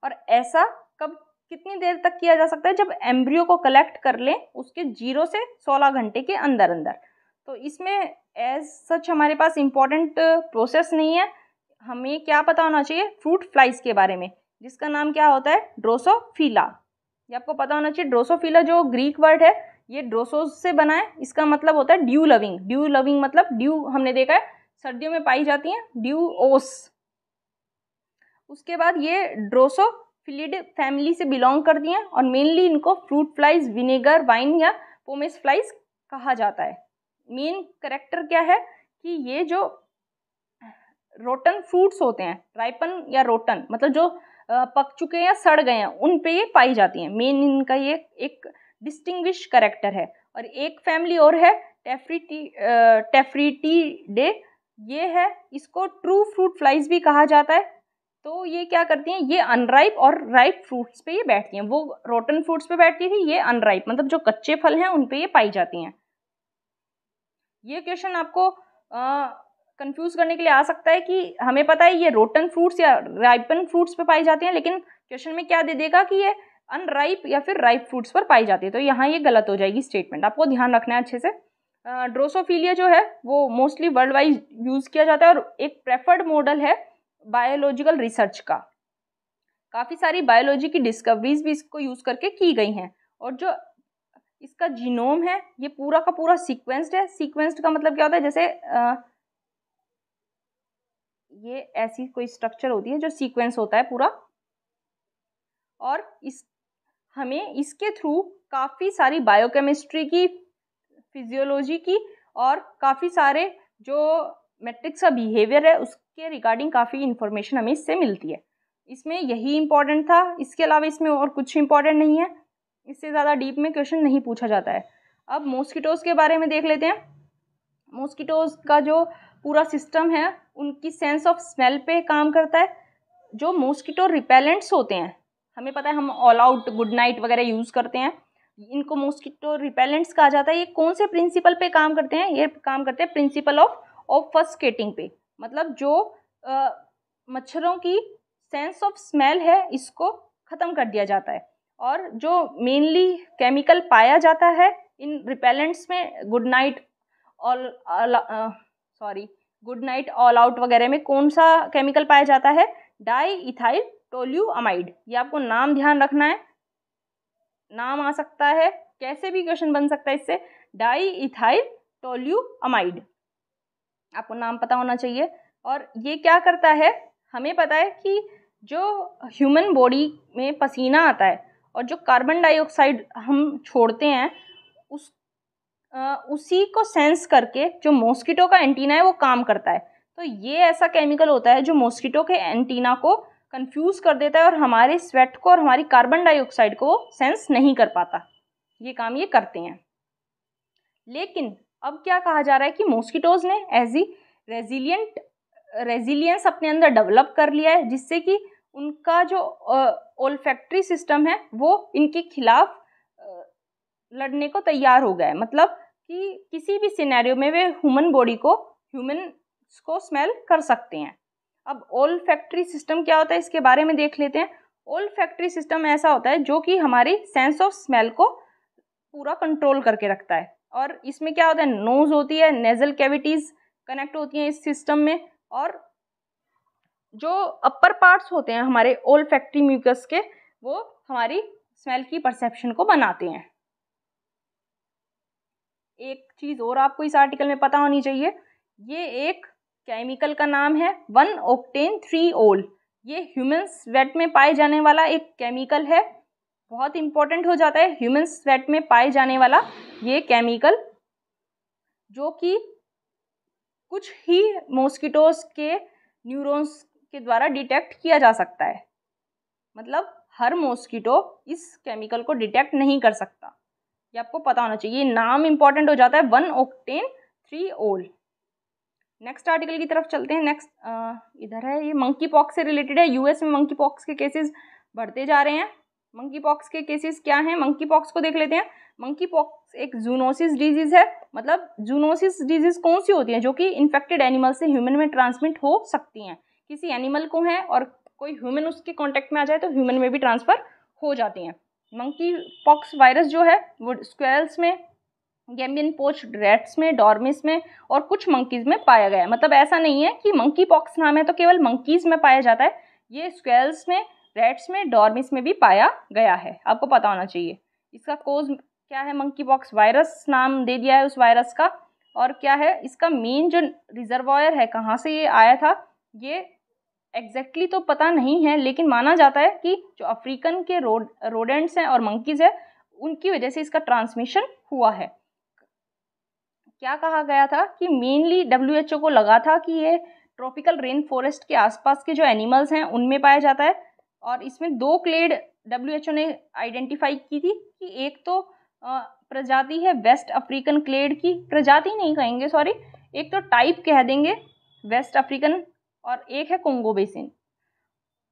और ऐसा कब कितनी देर तक किया जा सकता है, जब एम्ब्रियो को कलेक्ट कर लें उसके 0 से 16 घंटे के अंदर अंदर। तो इसमें एज सच हमारे पास इम्पॉर्टेंट प्रोसेस नहीं है। हमें क्या पता होना चाहिए फ्रूट फ्लाइज के बारे में, जिसका नाम क्या होता है, ड्रोसोफिला। ये आपको पता होना चाहिए। ड्रोसोफिला जो ग्रीक वर्ड है, ये ड्रोसोस से बना है। इसका मतलब होता है ड्यू लविंग। ड्यू लविंग मतलब ड्यू हमने देखा है सर्दियों में पाई जाती हैं, ड्यू ओस। उसके बाद ये ड्रोसोफिलिड फैमिली से बिलोंग करती हैं और मेनली इनको फ्रूट फ्लाइज, विनेगर वाइन या पोमेस फ्लाइज कहा जाता है। मेन करेक्टर क्या है कि ये जो रोटन फ्रूट्स होते हैं, राइपन या रोटन मतलब जो पक चुके हैं या सड़ गए हैं, उन पे ये पाई जाती हैं। मेन इनका ये एक डिस्टिंग्विश करेक्टर है। और एक फैमिली और है टेफ्रिटिडे, ये है, इसको ट्रू फ्रूट फ्लाइज भी कहा जाता है। तो ये क्या करती हैं, ये अनराइप और राइप फ्रूट्स पे ये बैठती हैं। वो रोटन फ्रूट्स पे बैठती थी, ये अनराइप मतलब जो कच्चे फल हैं उन पे ये पाई जाती हैं। ये क्वेश्चन आपको कंफ्यूज करने के लिए आ सकता है कि हमें पता है ये रोटन फ्रूट्स या राइपन फ्रूट्स पे पाई जाती हैं, लेकिन क्वेश्चन में क्या दे देगा कि ये अनराइप या फिर राइप फ्रूट्स पर पाई जाती है। तो यहाँ ये गलत हो जाएगी स्टेटमेंट, आपको ध्यान रखना है अच्छे से। ड्रोसोफिलिया जो है वो मोस्टली वर्ल्ड वाइड यूज़ किया जाता है और एक प्रेफर्ड मॉडल है बायोलॉजिकल रिसर्च का। काफ़ी सारी बायोलॉजी की डिस्कवरीज भी इसको यूज़ करके की गई हैं। और जो इसका जीनोम है ये पूरा का पूरा सीक्वेंस्ड है। सीक्वेंस्ड का मतलब क्या होता है, जैसे ये ऐसी कोई स्ट्रक्चर होती है जो सीक्वेंस होता है पूरा, और हमें इसके थ्रू काफ़ी सारी बायोकेमिस्ट्री की, फिजियोलॉजी की और काफ़ी सारे जो मैट्रिक्स का बिहेवियर है उसके रिगार्डिंग काफ़ी इन्फॉर्मेशन हमें इससे मिलती है। इसमें यही इम्पॉर्टेंट था, इसके अलावा इसमें और कुछ इम्पॉर्टेंट नहीं है। इससे ज़्यादा डीप में क्वेश्चन नहीं पूछा जाता है। अब मॉस्किटोज़ के बारे में देख लेते हैं। मॉस्किटोज़ का जो पूरा सिस्टम है उनकी सेंस ऑफ स्मेल पे काम करता है। जो मॉस्किटो रिपेलेंट्स होते हैं, हमें पता है हम ऑल आउट, गुड नाइट वगैरह यूज़ करते हैं, इनको मॉस्किटो रिपेलेंट्स कहा जाता है। ये कौन से प्रिंसिपल पे काम करते हैं, ये काम करते हैं प्रिंसिपल ऑफ ऑब्फस्केटिंग पे। मतलब जो मच्छरों की सेंस ऑफ स्मेल है इसको ख़त्म कर दिया जाता है। और जो मेनली केमिकल पाया जाता है इन रिपेलेंट्स में, गुड नाइट ऑल आउट वगैरह में कौन सा केमिकल पाया जाता है, डाई इथाइल टोल्यूअमाइड। ये आपको नाम ध्यान रखना है, नाम आ सकता है, कैसे भी क्वेश्चन बन सकता है इससे, डाई इथाइल टोल्यूअमाइड, आपको नाम पता होना चाहिए। और ये क्या करता है, हमें पता है कि जो ह्यूमन बॉडी में पसीना आता है और जो कार्बन डाइऑक्साइड हम छोड़ते हैं उसी को सेंस करके जो मॉस्किटो का एंटीना है वो काम करता है। तो ये ऐसा केमिकल होता है जो मॉस्किटो के एंटीना को कंफ्यूज कर देता है और हमारे स्वेट को और हमारी कार्बन डाइऑक्साइड को सेंस नहीं कर पाता। ये काम ये करते हैं। लेकिन अब क्या कहा जा रहा है कि मॉस्किटोज ने एजी रेजिलियंस अपने अंदर डेवलप कर लिया है, जिससे कि उनका जो ओल्फैक्टरी सिस्टम है वो इनके खिलाफ लड़ने को तैयार हो गया है। मतलब कि किसी भी सिनेरियो में वे ह्यूमन्स को स्मेल कर सकते हैं। अब ओल्फैक्टरी सिस्टम क्या होता है इसके बारे में देख लेते हैं। ओल्फैक्टरी सिस्टम ऐसा होता है जो कि हमारी सेंस ऑफ स्मेल को पूरा कंट्रोल करके रखता है। और इसमें क्या होता है, नोज होती है, नेजल कैविटीज़ कनेक्ट होती हैं इस सिस्टम में, और जो अपर पार्ट्स होते हैं हमारे ओल्फैक्टरी म्यूकस के, वो हमारी स्मेल की परसेप्शन को बनाते हैं। एक चीज़ और आपको इस आर्टिकल में पता होनी चाहिए, ये एक केमिकल का नाम है 1-octane-3-ol। ये ह्यूमन स्वेट में पाए जाने वाला एक केमिकल है, बहुत इंपॉर्टेंट हो जाता है ह्यूमन स्वेट में पाए जाने वाला ये केमिकल, जो कि कुछ ही मॉस्किटोज के न्यूरॉन्स के द्वारा डिटेक्ट किया जा सकता है। मतलब हर मॉस्किटो इस केमिकल को डिटेक्ट नहीं कर सकता, ये आपको पता होना चाहिए। नाम इंपॉर्टेंट हो जाता है 1-octane 3-ol। नेक्स्ट आर्टिकल की तरफ चलते हैं। नेक्स्ट इधर है, ये मंकी पॉक्स से रिलेटेड है। यूएस में मंकी पॉक्स के केसेस बढ़ते जा रहे हैं। मंकी पॉक्स के केसेस क्या हैं, मंकी पॉक्स को देख लेते हैं। मंकी पॉक्स एक जूनोसिस डिजीज है। मतलब जूनोसिस डिजीज कौन सी होती है, जो कि इन्फेक्टेड एनिमल से ह्यूमन में ट्रांसमिट हो सकती हैं। किसी एनिमल को है और कोई ह्यूमन उसके कांटेक्ट में आ जाए तो ह्यूमन में भी ट्रांसफर हो जाती हैं। मंकी पॉक्स वायरस जो है वो स्क्वेरल्स में, गैम्बियन पोच्ड रैट्स में, डॉर्मिस में और कुछ मंकीज में पाया गया है। मतलब ऐसा नहीं है कि मंकी पॉक्स नाम है तो केवल मंकीज में पाया जाता है, ये स्क्वेरल्स में, रैट्स में, डॉर्मिस में भी पाया गया है, आपको पता होना चाहिए। इसका कोज क्या है, मंकी पॉक्स वायरस नाम दे दिया है उस वायरस का। और क्या है इसका मेन जो रिजर्वायर है, कहाँ से ये आया था, ये एग्जैक्टली तो पता नहीं है, लेकिन माना जाता है कि जो अफ्रीकन के रोडेंट्स हैं और मंकीज है, उनकी वजह से इसका ट्रांसमिशन हुआ है। क्या कहा गया था कि मेनली WHO को लगा था कि ये ट्रॉपिकल रेन फॉरेस्ट के आसपास के जो एनिमल्स हैं उनमें पाया जाता है। और इसमें 2 क्लेड WHO ने आइडेंटिफाई की थी कि एक तो प्रजाति है वेस्ट अफ्रीकन क्लेड की, प्रजाति नहीं कहेंगे सॉरी, एक तो टाइप कह देंगे वेस्ट अफ्रीकन, और एक है कोंगो बेसिन।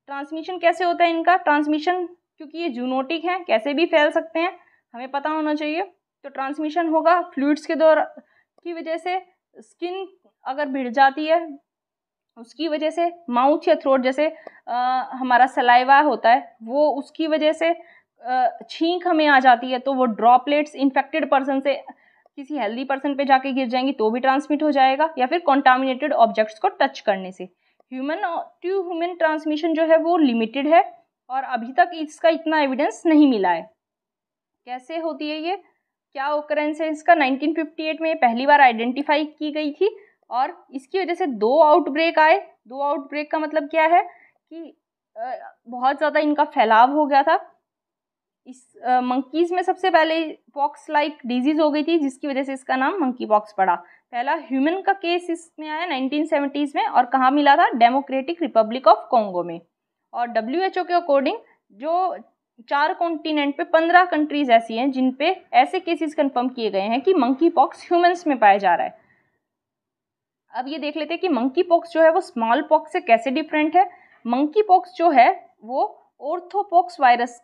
ट्रांसमिशन कैसे होता है इनका, ट्रांसमिशन क्योंकि ये जूनोटिक हैं, कैसे भी फैल सकते हैं, हमें पता होना चाहिए। तो ट्रांसमिशन होगा फ्लूइड्स के दौर की वजह से, स्किन अगर भिड़ जाती है उसकी वजह से, माउथ या थ्रोट जैसे हमारा सलाइवा होता है वो उसकी वजह से, छींक हमें आ जाती है तो वो ड्रॉपलेट्स इन्फेक्टेड पर्सन से किसी हेल्दी पर्सन पे जाके गिर जाएंगी तो भी ट्रांसमिट हो जाएगा, या फिर कॉन्टामिनेटेड ऑब्जेक्ट्स को टच करने से। ह्यूमन टू ह्यूमन ट्रांसमिशन जो है वो लिमिटेड है और अभी तक इसका इतना एविडेंस नहीं मिला है। कैसे होती है ये, क्या ओकरेंस है इसका, 1958 में पहली बार आइडेंटिफाई की गई थी और इसकी वजह से 2 आउटब्रेक आए। 2 आउटब्रेक का मतलब क्या है कि बहुत ज़्यादा इनका फैलाव हो गया था। इस मंकीज़ में सबसे पहले पॉक्स लाइक डिजीज़ हो गई थी जिसकी वजह से इसका नाम मंकी पॉक्स पड़ा। पहला ह्यूमन का केस इसमें आया 1970s में, और कहाँ मिला था, डेमोक्रेटिक रिपब्लिक ऑफ कॉन्गो में। और WHO के अकॉर्डिंग जो 4 कॉन्टिनेंट पे 15 कंट्रीज ऐसी हैं जिन पे ऐसे केसेस कंफर्म किए गए हैं कि मंकी पॉक्स ह्यूमंस में पाया जा रहा है। अब ये देख लेते हैं कि मंकी पॉक्स जो है वो स्मॉल पॉक्स से कैसे डिफरेंट है। मंकी पॉक्स जो है वो ऑर्थोपॉक्स वायरस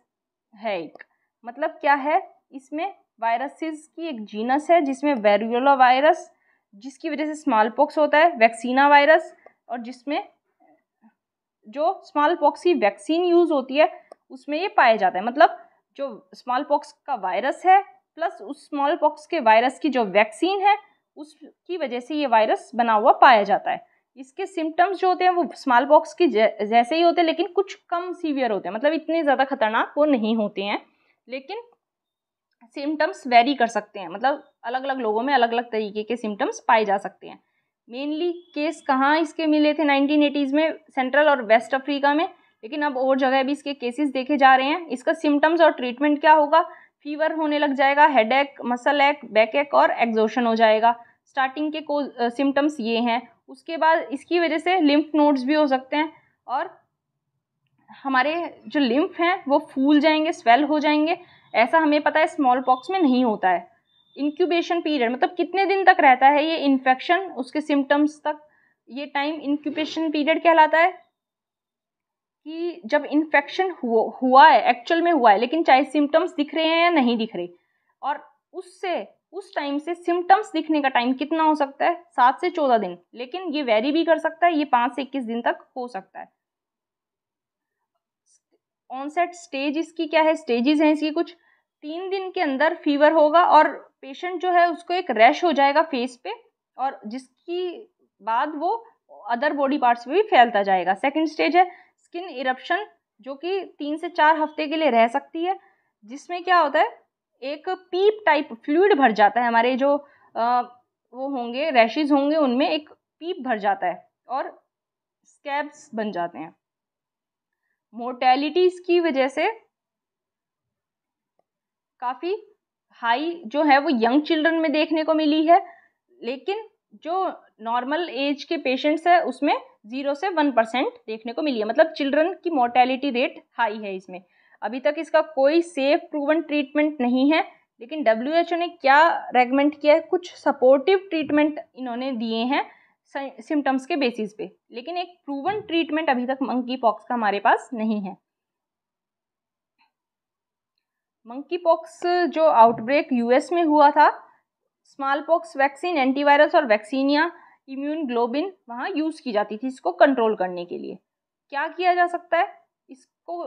है एक, मतलब क्या है, इसमें वायरसेस की एक जीनस है जिसमें वेरियोला वायरस, जिसकी वजह से स्मॉल पॉक्स होता है, वैक्सीना वायरस, और जिसमें जो स्मॉल पॉक्स की वैक्सीन यूज होती है उसमें ये पाया जाता है। मतलब जो स्मॉल पॉक्स का वायरस है प्लस उस स्मॉल पॉक्स के वायरस की जो वैक्सीन है उसकी वजह से ये वायरस बना हुआ पाया जाता है। इसके सिम्टम्स जो होते हैं वो स्मॉल पॉक्स की जैसे ही होते हैं, लेकिन कुछ कम सीवियर होते हैं, मतलब इतने ज़्यादा खतरनाक वो नहीं होते हैं, लेकिन सिम्टम्स वेरी कर सकते हैं। मतलब अलग अलग लोगों में अलग अलग तरीके के सिम्टम्स पाए जा सकते हैं। मेनली केस कहाँ इसके मिले थे 1980s में, सेंट्रल और वेस्ट अफ्रीका में, लेकिन अब और जगह भी इसके केसेस देखे जा रहे हैं। इसका सिम्टम्स और ट्रीटमेंट क्या होगा, फीवर होने लग जाएगा, हेडेक, मसल एक, बैक एक और एग्जॉशन हो जाएगा। स्टार्टिंग के सिम्टम्स ये हैं। उसके बाद इसकी वजह से लिम्फ नोड्स भी हो सकते हैं और हमारे जो लिम्फ हैं वो फूल जाएंगे, स्वेल हो जाएंगे। ऐसा हमें पता है स्मॉल पॉक्स में नहीं होता है। इंक्यूबेशन पीरियड मतलब कितने दिन तक रहता है ये इन्फेक्शन उसके सिम्टम्स तक, ये टाइम इंक्यूबेशन पीरियड कहलाता है। कि जब इन्फेक्शन हुआ है, एक्चुअल में हुआ है, लेकिन चाहे सिम्टम्स दिख रहे हैं या नहीं दिख रहे, और उस टाइम से सिम्टम्स दिखने का टाइम कितना हो सकता है, 7 से 14 दिन, लेकिन ये वेरी भी कर सकता है, ये 5 से 21 दिन तक हो सकता है। ऑनसेट स्टेज इसकी क्या है, स्टेजेस हैं इसकी कुछ। 3 दिन के अंदर फीवर होगा और पेशेंट जो है उसको एक रैश हो जाएगा फेस पे, और जिसकी बाद वो अदर बॉडी पार्ट्स में भी फैलता जाएगा। सेकंड स्टेज है स्किन इरप्शन, जो कि 3 से 4 हफ्ते के लिए रह सकती है, जिसमें क्या होता है एक पीप टाइप फ्लूइड भर जाता है, हमारे जो वो होंगे रैशेज होंगे उनमें एक पीप भर जाता है और स्कैब्स बन जाते हैं। मोर्टेलिटी इसकी वजह से काफ़ी हाई जो है वो यंग चिल्ड्रन में देखने को मिली है, लेकिन जो नॉर्मल एज के पेशेंट्स है उसमें 0 से 1% देखने को मिली है, मतलब चिल्ड्रन की मोर्टेलिटी रेट हाई है इसमें। अभी तक इसका कोई सेफ प्रूवन ट्रीटमेंट नहीं है, लेकिन WHO ने क्या रेकमेंड किया है, कुछ सपोर्टिव ट्रीटमेंट इन्होंने दिए हैं सिम्टम्स के बेसिस पे, लेकिन एक प्रूवन ट्रीटमेंट अभी तक मंकी पॉक्स का हमारे पास नहीं है। मंकी पॉक्स जो आउटब्रेक यूएस में हुआ था, स्मॉल पॉक्स वैक्सीन, एंटीवायरस और वैक्सीनिया इम्यून ग्लोबिन वहाँ यूज़ की जाती थी इसको कंट्रोल करने के लिए। क्या किया जा सकता है, इसको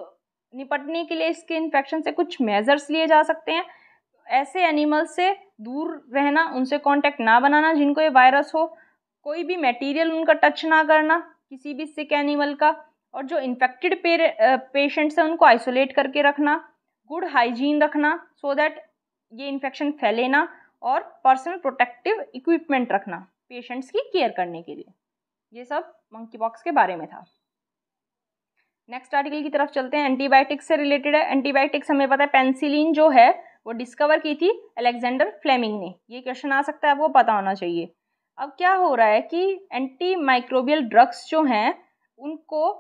निपटने के लिए इसके इन्फेक्शन से कुछ मेजर्स लिए जा सकते हैं। ऐसे एनिमल्स से दूर रहना, उनसे कांटेक्ट ना बनाना जिनको ये वायरस हो, कोई भी मटेरियल उनका टच ना करना किसी भी सिक एनिमल का, और जो इन्फेक्टेड पेशेंट्स हैं उनको आइसोलेट करके रखना, गुड हाइजीन रखना सो दैट ये इन्फेक्शन फैले ना, और पर्सनल प्रोटेक्टिव इक्विपमेंट रखना पेशेंट्स की केयर करने के लिए। ये सब मंकी पॉक्स के बारे में था। नेक्स्ट आर्टिकल की तरफ चलते हैं, एंटीबायोटिक्स से रिलेटेड है। एंटीबायोटिक्स हमें पता है पेनिसिलिन जो है वो डिस्कवर की थी अलेक्जेंडर फ्लेमिंग ने। ये क्वेश्चन आ सकता है, आपको पता होना चाहिए। अब क्या हो रहा है कि एंटी माइक्रोबियल ड्रग्स जो हैं उनको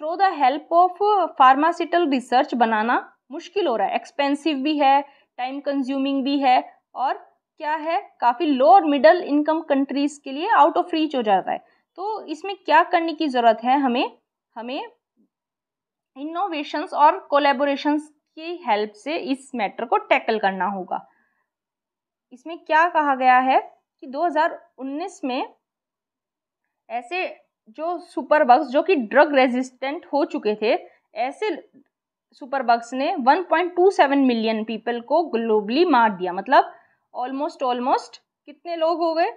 through the help of pharmaceutical research बनाना मुश्किल हो रहा है, एक्सपेंसिव भी है, टाइम कंज्यूमिंग भी है, और क्या है काफ़ी लो और मिडल इनकम कंट्रीज़ के लिए आउट ऑफ रीच हो जाता है। तो इसमें क्या करने की ज़रूरत है, हमें इनोवेशंस और कोलैबोरेशंस की हेल्प से इस मैटर को टैकल करना होगा। इसमें क्या कहा गया है कि 2019 में ऐसे जो सुपर बग्स जो कि ड्रग रेजिस्टेंट हो चुके थे, ऐसे सुपर बग्स ने 1.27 मिलियन पीपल को ग्लोबली मार दिया। मतलब ऑलमोस्ट कितने लोग हो गए,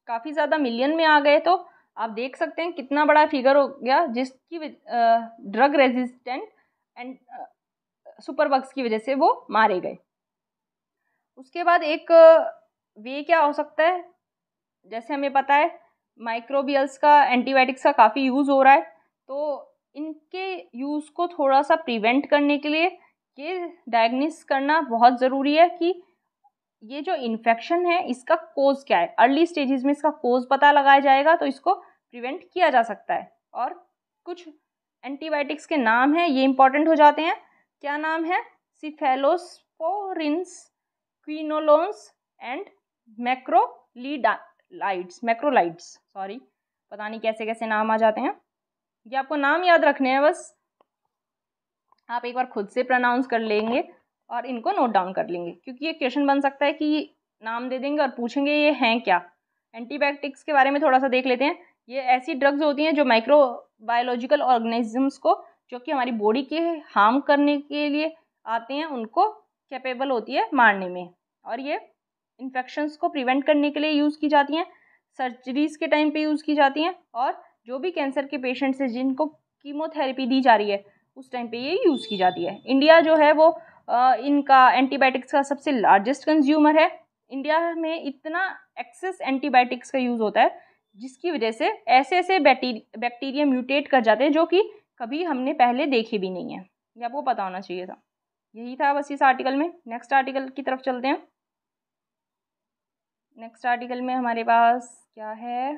काफ़ी ज़्यादा मिलियन में आ गए। तो आप देख सकते हैं कितना बड़ा फिगर हो गया जिसकी drug resistant and super bugs की वजह से वो मारे गए। उसके बाद एक वे क्या हो सकता है, जैसे हमें पता है माइक्रोबियल्स का एंटीबायोटिक्स का काफ़ी यूज़ हो रहा है, तो इनके यूज़ को थोड़ा सा प्रिवेंट करने के लिए ये डायग्नोस करना बहुत ज़रूरी है कि ये जो इन्फेक्शन है इसका कोज क्या है। अर्ली स्टेजेस में इसका कोज पता लगाया जाएगा तो इसको प्रिवेंट किया जा सकता है। और कुछ एंटीबायोटिक्स के नाम हैं, ये इंपॉर्टेंट हो जाते हैं। क्या नाम है, सिफेलोस्पोरिन्स, क्विनोलोन्स एंड मैक्रोलाइड्स, सॉरी पता नहीं कैसे कैसे नाम आ जाते हैं, ये आपको नाम याद रखने हैं, बस आप एक बार खुद से प्रोनाउंस कर लेंगे और इनको नोट डाउन कर लेंगे, क्योंकि ये क्वेश्चन बन सकता है कि नाम दे देंगे और पूछेंगे ये हैं क्या। एंटीबायोटिक्स के बारे में थोड़ा सा देख लेते हैं। ये ऐसी ड्रग्स होती हैं जो माइक्रोबायोलॉजिकल ऑर्गेनिजम्स को, जो कि हमारी बॉडी के हार्म करने के लिए आते हैं, उनको कैपेबल होती है मारने में, और ये इन्फेक्शंस को प्रिवेंट करने के लिए यूज़ की जाती हैं, सर्जरीज़ के टाइम पे यूज़ की जाती हैं, और जो भी कैंसर के पेशेंट्स हैं जिनको कीमोथेरेपी दी जा रही है उस टाइम पे ये यूज़ की जाती है। इंडिया जो है वो इनका एंटीबायोटिक्स का सबसे लार्जेस्ट कंज्यूमर है। इंडिया में इतना एक्सेस एंटीबायोटिक्स का यूज़ होता है जिसकी वजह से ऐसे ऐसे बैक्टीरिया म्यूटेट कर जाते हैं जो कि कभी हमने पहले देखे भी नहीं है। ये आपको पता होना चाहिए था। यही था बस इस आर्टिकल में। नेक्स्ट आर्टिकल की तरफ चलते हैं। नेक्स्ट आर्टिकल में हमारे पास क्या है,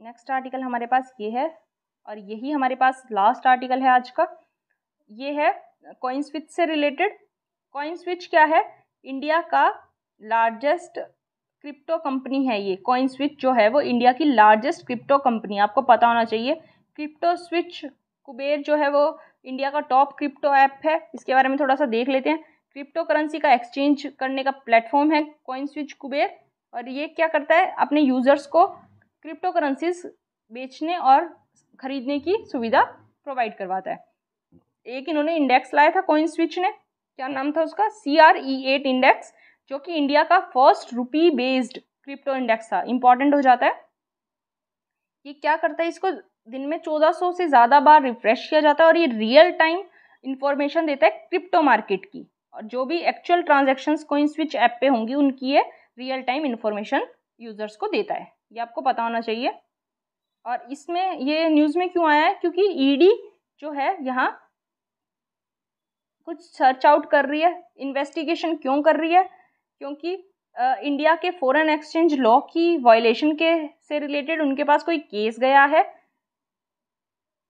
नेक्स्ट आर्टिकल हमारे पास ये है, और यही हमारे पास लास्ट आर्टिकल है आज का। ये है कॉइन स्विच से रिलेटेड। कॉइन स्विच क्या है, इंडिया का लार्जेस्ट क्रिप्टो कंपनी है। ये कॉइन स्विच जो है वो इंडिया की लार्जेस्ट क्रिप्टो कंपनी है, आपको पता होना चाहिए। क्रिप्टो स्विच कुबेर जो है वो इंडिया का टॉप क्रिप्टो ऐप है। इसके बारे में थोड़ा सा देख लेते हैं। क्रिप्टो करेंसी का एक्सचेंज करने का प्लेटफॉर्म है कॉइन स्विच कुबेर, और ये क्या करता है, अपने यूज़र्स को क्रिप्टो करेंसीज बेचने और ख़रीदने की सुविधा प्रोवाइड करवाता है। एक इन्होंने इंडेक्स लाया था कॉइन स्विच ने, क्या नाम था उसका, CRE8 इंडेक्स, जो कि इंडिया का फर्स्ट रुपी बेस्ड क्रिप्टो इंडेक्स था। इंपॉर्टेंट हो जाता है। ये क्या करता है, इसको दिन में 1400 से ज़्यादा बार रिफ्रेश किया जाता है, और ये रियल टाइम इंफॉर्मेशन देता है क्रिप्टो मार्केट की, और जो भी actual transactions coin switch app पे होंगी उनकी ये रियल टाइम इंफॉर्मेशन यूज़र्स को देता है। ये आपको पता होना चाहिए। और इसमें ये न्यूज़ में क्यों आया है, क्योंकि ED जो है यहाँ कुछ सर्च आउट कर रही है, इन्वेस्टिगेशन क्यों कर रही है, क्योंकि इंडिया के फॉरेन एक्सचेंज लॉ की वायलेशन के से रिलेटेड उनके पास कोई केस गया है,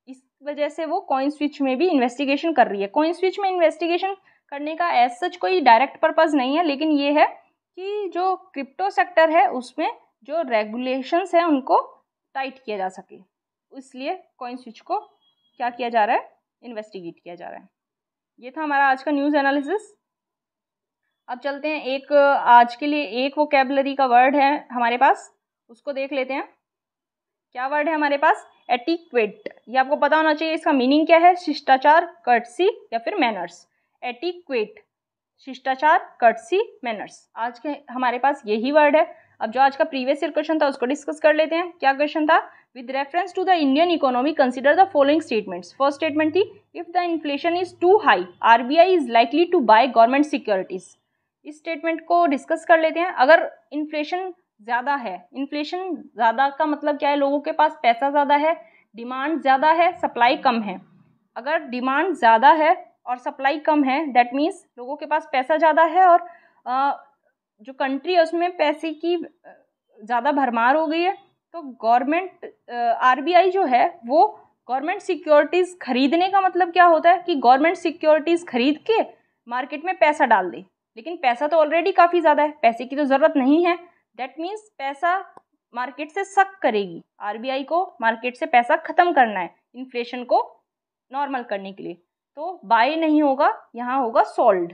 इस वजह से वो कॉइन स्विच में भी इन्वेस्टिगेशन कर रही है। कॉइन स्विच में इन्वेस्टिगेशन करने का एज सच कोई डायरेक्ट पर्पस नहीं है, लेकिन ये है कि जो क्रिप्टो सेक्टर है उसमें जो रेगुलेशंस हैं उनको टाइट किया जा सके, इसलिए कॉइन स्विच को क्या किया जा रहा है, इन्वेस्टिगेट किया जा रहा है। ये था हमारा आज का न्यूज़ एनालिसिस। अब चलते हैं, एक आज के लिए एक वोकैबुलरी का वर्ड है हमारे पास, उसको देख लेते हैं। क्या वर्ड है हमारे पास? एटिक्वेट। ये आपको पता होना चाहिए, इसका मीनिंग क्या है? शिष्टाचार, कर्टसी या फिर मैनर्स। एटिक्वेट, शिष्टाचार, कर्टसी, मैनर्स। आज के हमारे पास यही वर्ड है। अब जो आज का प्रीवियस ईयर क्वेश्चन था उसको डिस्कस कर लेते हैं। क्या क्वेश्चन था? With reference to the Indian economy consider the following statements. First statement थी, if the inflation is too high RBI is likely to buy government securities. इस स्टेटमेंट को डिस्कस कर लेते हैं। अगर इन्फ्लेशन ज़्यादा है, इन्फ्लेशन ज़्यादा का मतलब क्या है? लोगों के पास पैसा ज़्यादा है, डिमांड ज़्यादा है, सप्लाई कम है। अगर डिमांड ज़्यादा है और सप्लाई कम है, दैट मीन्स लोगों के पास पैसा ज़्यादा है और जो कंट्री है उसमें पैसे की ज़्यादा भरमार हो गई है, तो गवर्नमेंट आरबीआई जो है वो गवर्नमेंट सिक्योरिटीज़ खरीदने का मतलब क्या होता है कि गवर्नमेंट सिक्योरिटीज़ खरीद के मार्केट में पैसा डाल दे। लेकिन पैसा तो ऑलरेडी काफ़ी ज़्यादा है, पैसे की तो ज़रूरत नहीं है। दैट मीन्स पैसा मार्केट से सक करेगी। आरबीआई को मार्केट से पैसा ख़त्म करना है इन्फ्लेशन को नॉर्मल करने के लिए, तो बाय नहीं होगा, यहाँ होगा सोल्ड।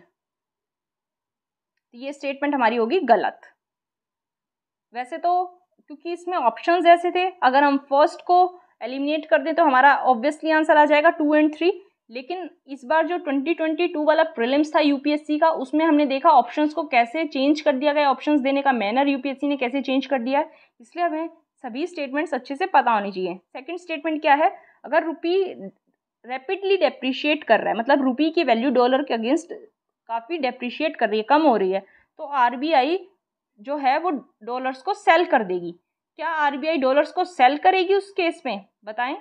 तो ये स्टेटमेंट हमारी होगी गलत। वैसे तो क्योंकि इसमें ऑप्शंस ऐसे थे, अगर हम फर्स्ट को एलिमिनेट कर दें तो हमारा ऑब्वियसली आंसर आ जाएगा 2 और 3। लेकिन इस बार जो 2022 वाला प्रीलिम्स था यूपीएससी का, उसमें हमने देखा ऑप्शंस को कैसे चेंज कर दिया गया, ऑप्शंस देने का मैनर यूपीएससी ने कैसे चेंज कर दिया है, इसलिए हमें सभी स्टेटमेंट्स अच्छे से पता होनी चाहिए। सेकंड स्टेटमेंट क्या है? अगर रुपी रैपिडली डेप्रिशिएट कर रहा है, मतलब रुपी की वैल्यू डॉलर के अगेंस्ट काफ़ी डेप्रिशिएट कर रही है, कम हो रही है, तो आरबीआई जो है वो डॉलर्स को सेल कर देगी। क्या आरबीआई डॉलर्स को सेल करेगी उस केस में? बताएं।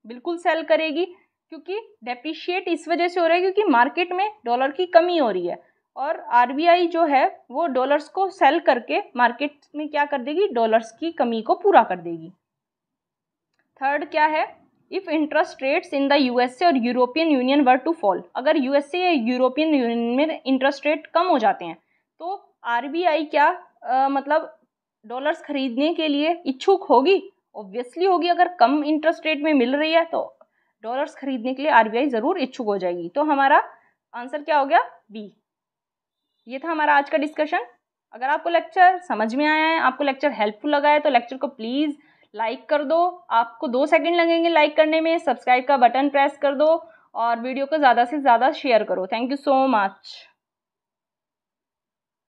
बिल्कुल सेल करेगी, क्योंकि डेप्रिशिएट इस वजह से हो रहा है क्योंकि मार्केट में डॉलर की कमी हो रही है, और आरबीआई जो है वो डॉलर्स को सेल करके मार्केट में क्या कर देगी? डॉलर्स की कमी को पूरा कर देगी। थर्ड क्या है? If interest rates in the USA और European Union were to fall. अगर यूएसए या यूरोपियन यूनियन में इंटरेस्ट रेट कम हो जाते हैं तो आरबीआई क्या मतलब डॉलर्स खरीदने के लिए इच्छुक होगी? ऑब्वियसली होगी। अगर कम इंटरेस्ट रेट में मिल रही है तो डॉलर्स खरीदने के लिए आरबीआई ज़रूर इच्छुक हो जाएगी। तो हमारा आंसर क्या हो गया? बी। ये था हमारा आज का डिस्कशन। अगर आपको लेक्चर समझ में आया है, आपको लेक्चर हेल्पफुल लगा है, तो लेक्चर को प्लीज़ लाइक कर दो। आपको 2 सेकंड लगेंगे लाइक करने में। सब्सक्राइब का बटन प्रेस कर दो और वीडियो को ज़्यादा से ज़्यादा शेयर करो। Thank you so much.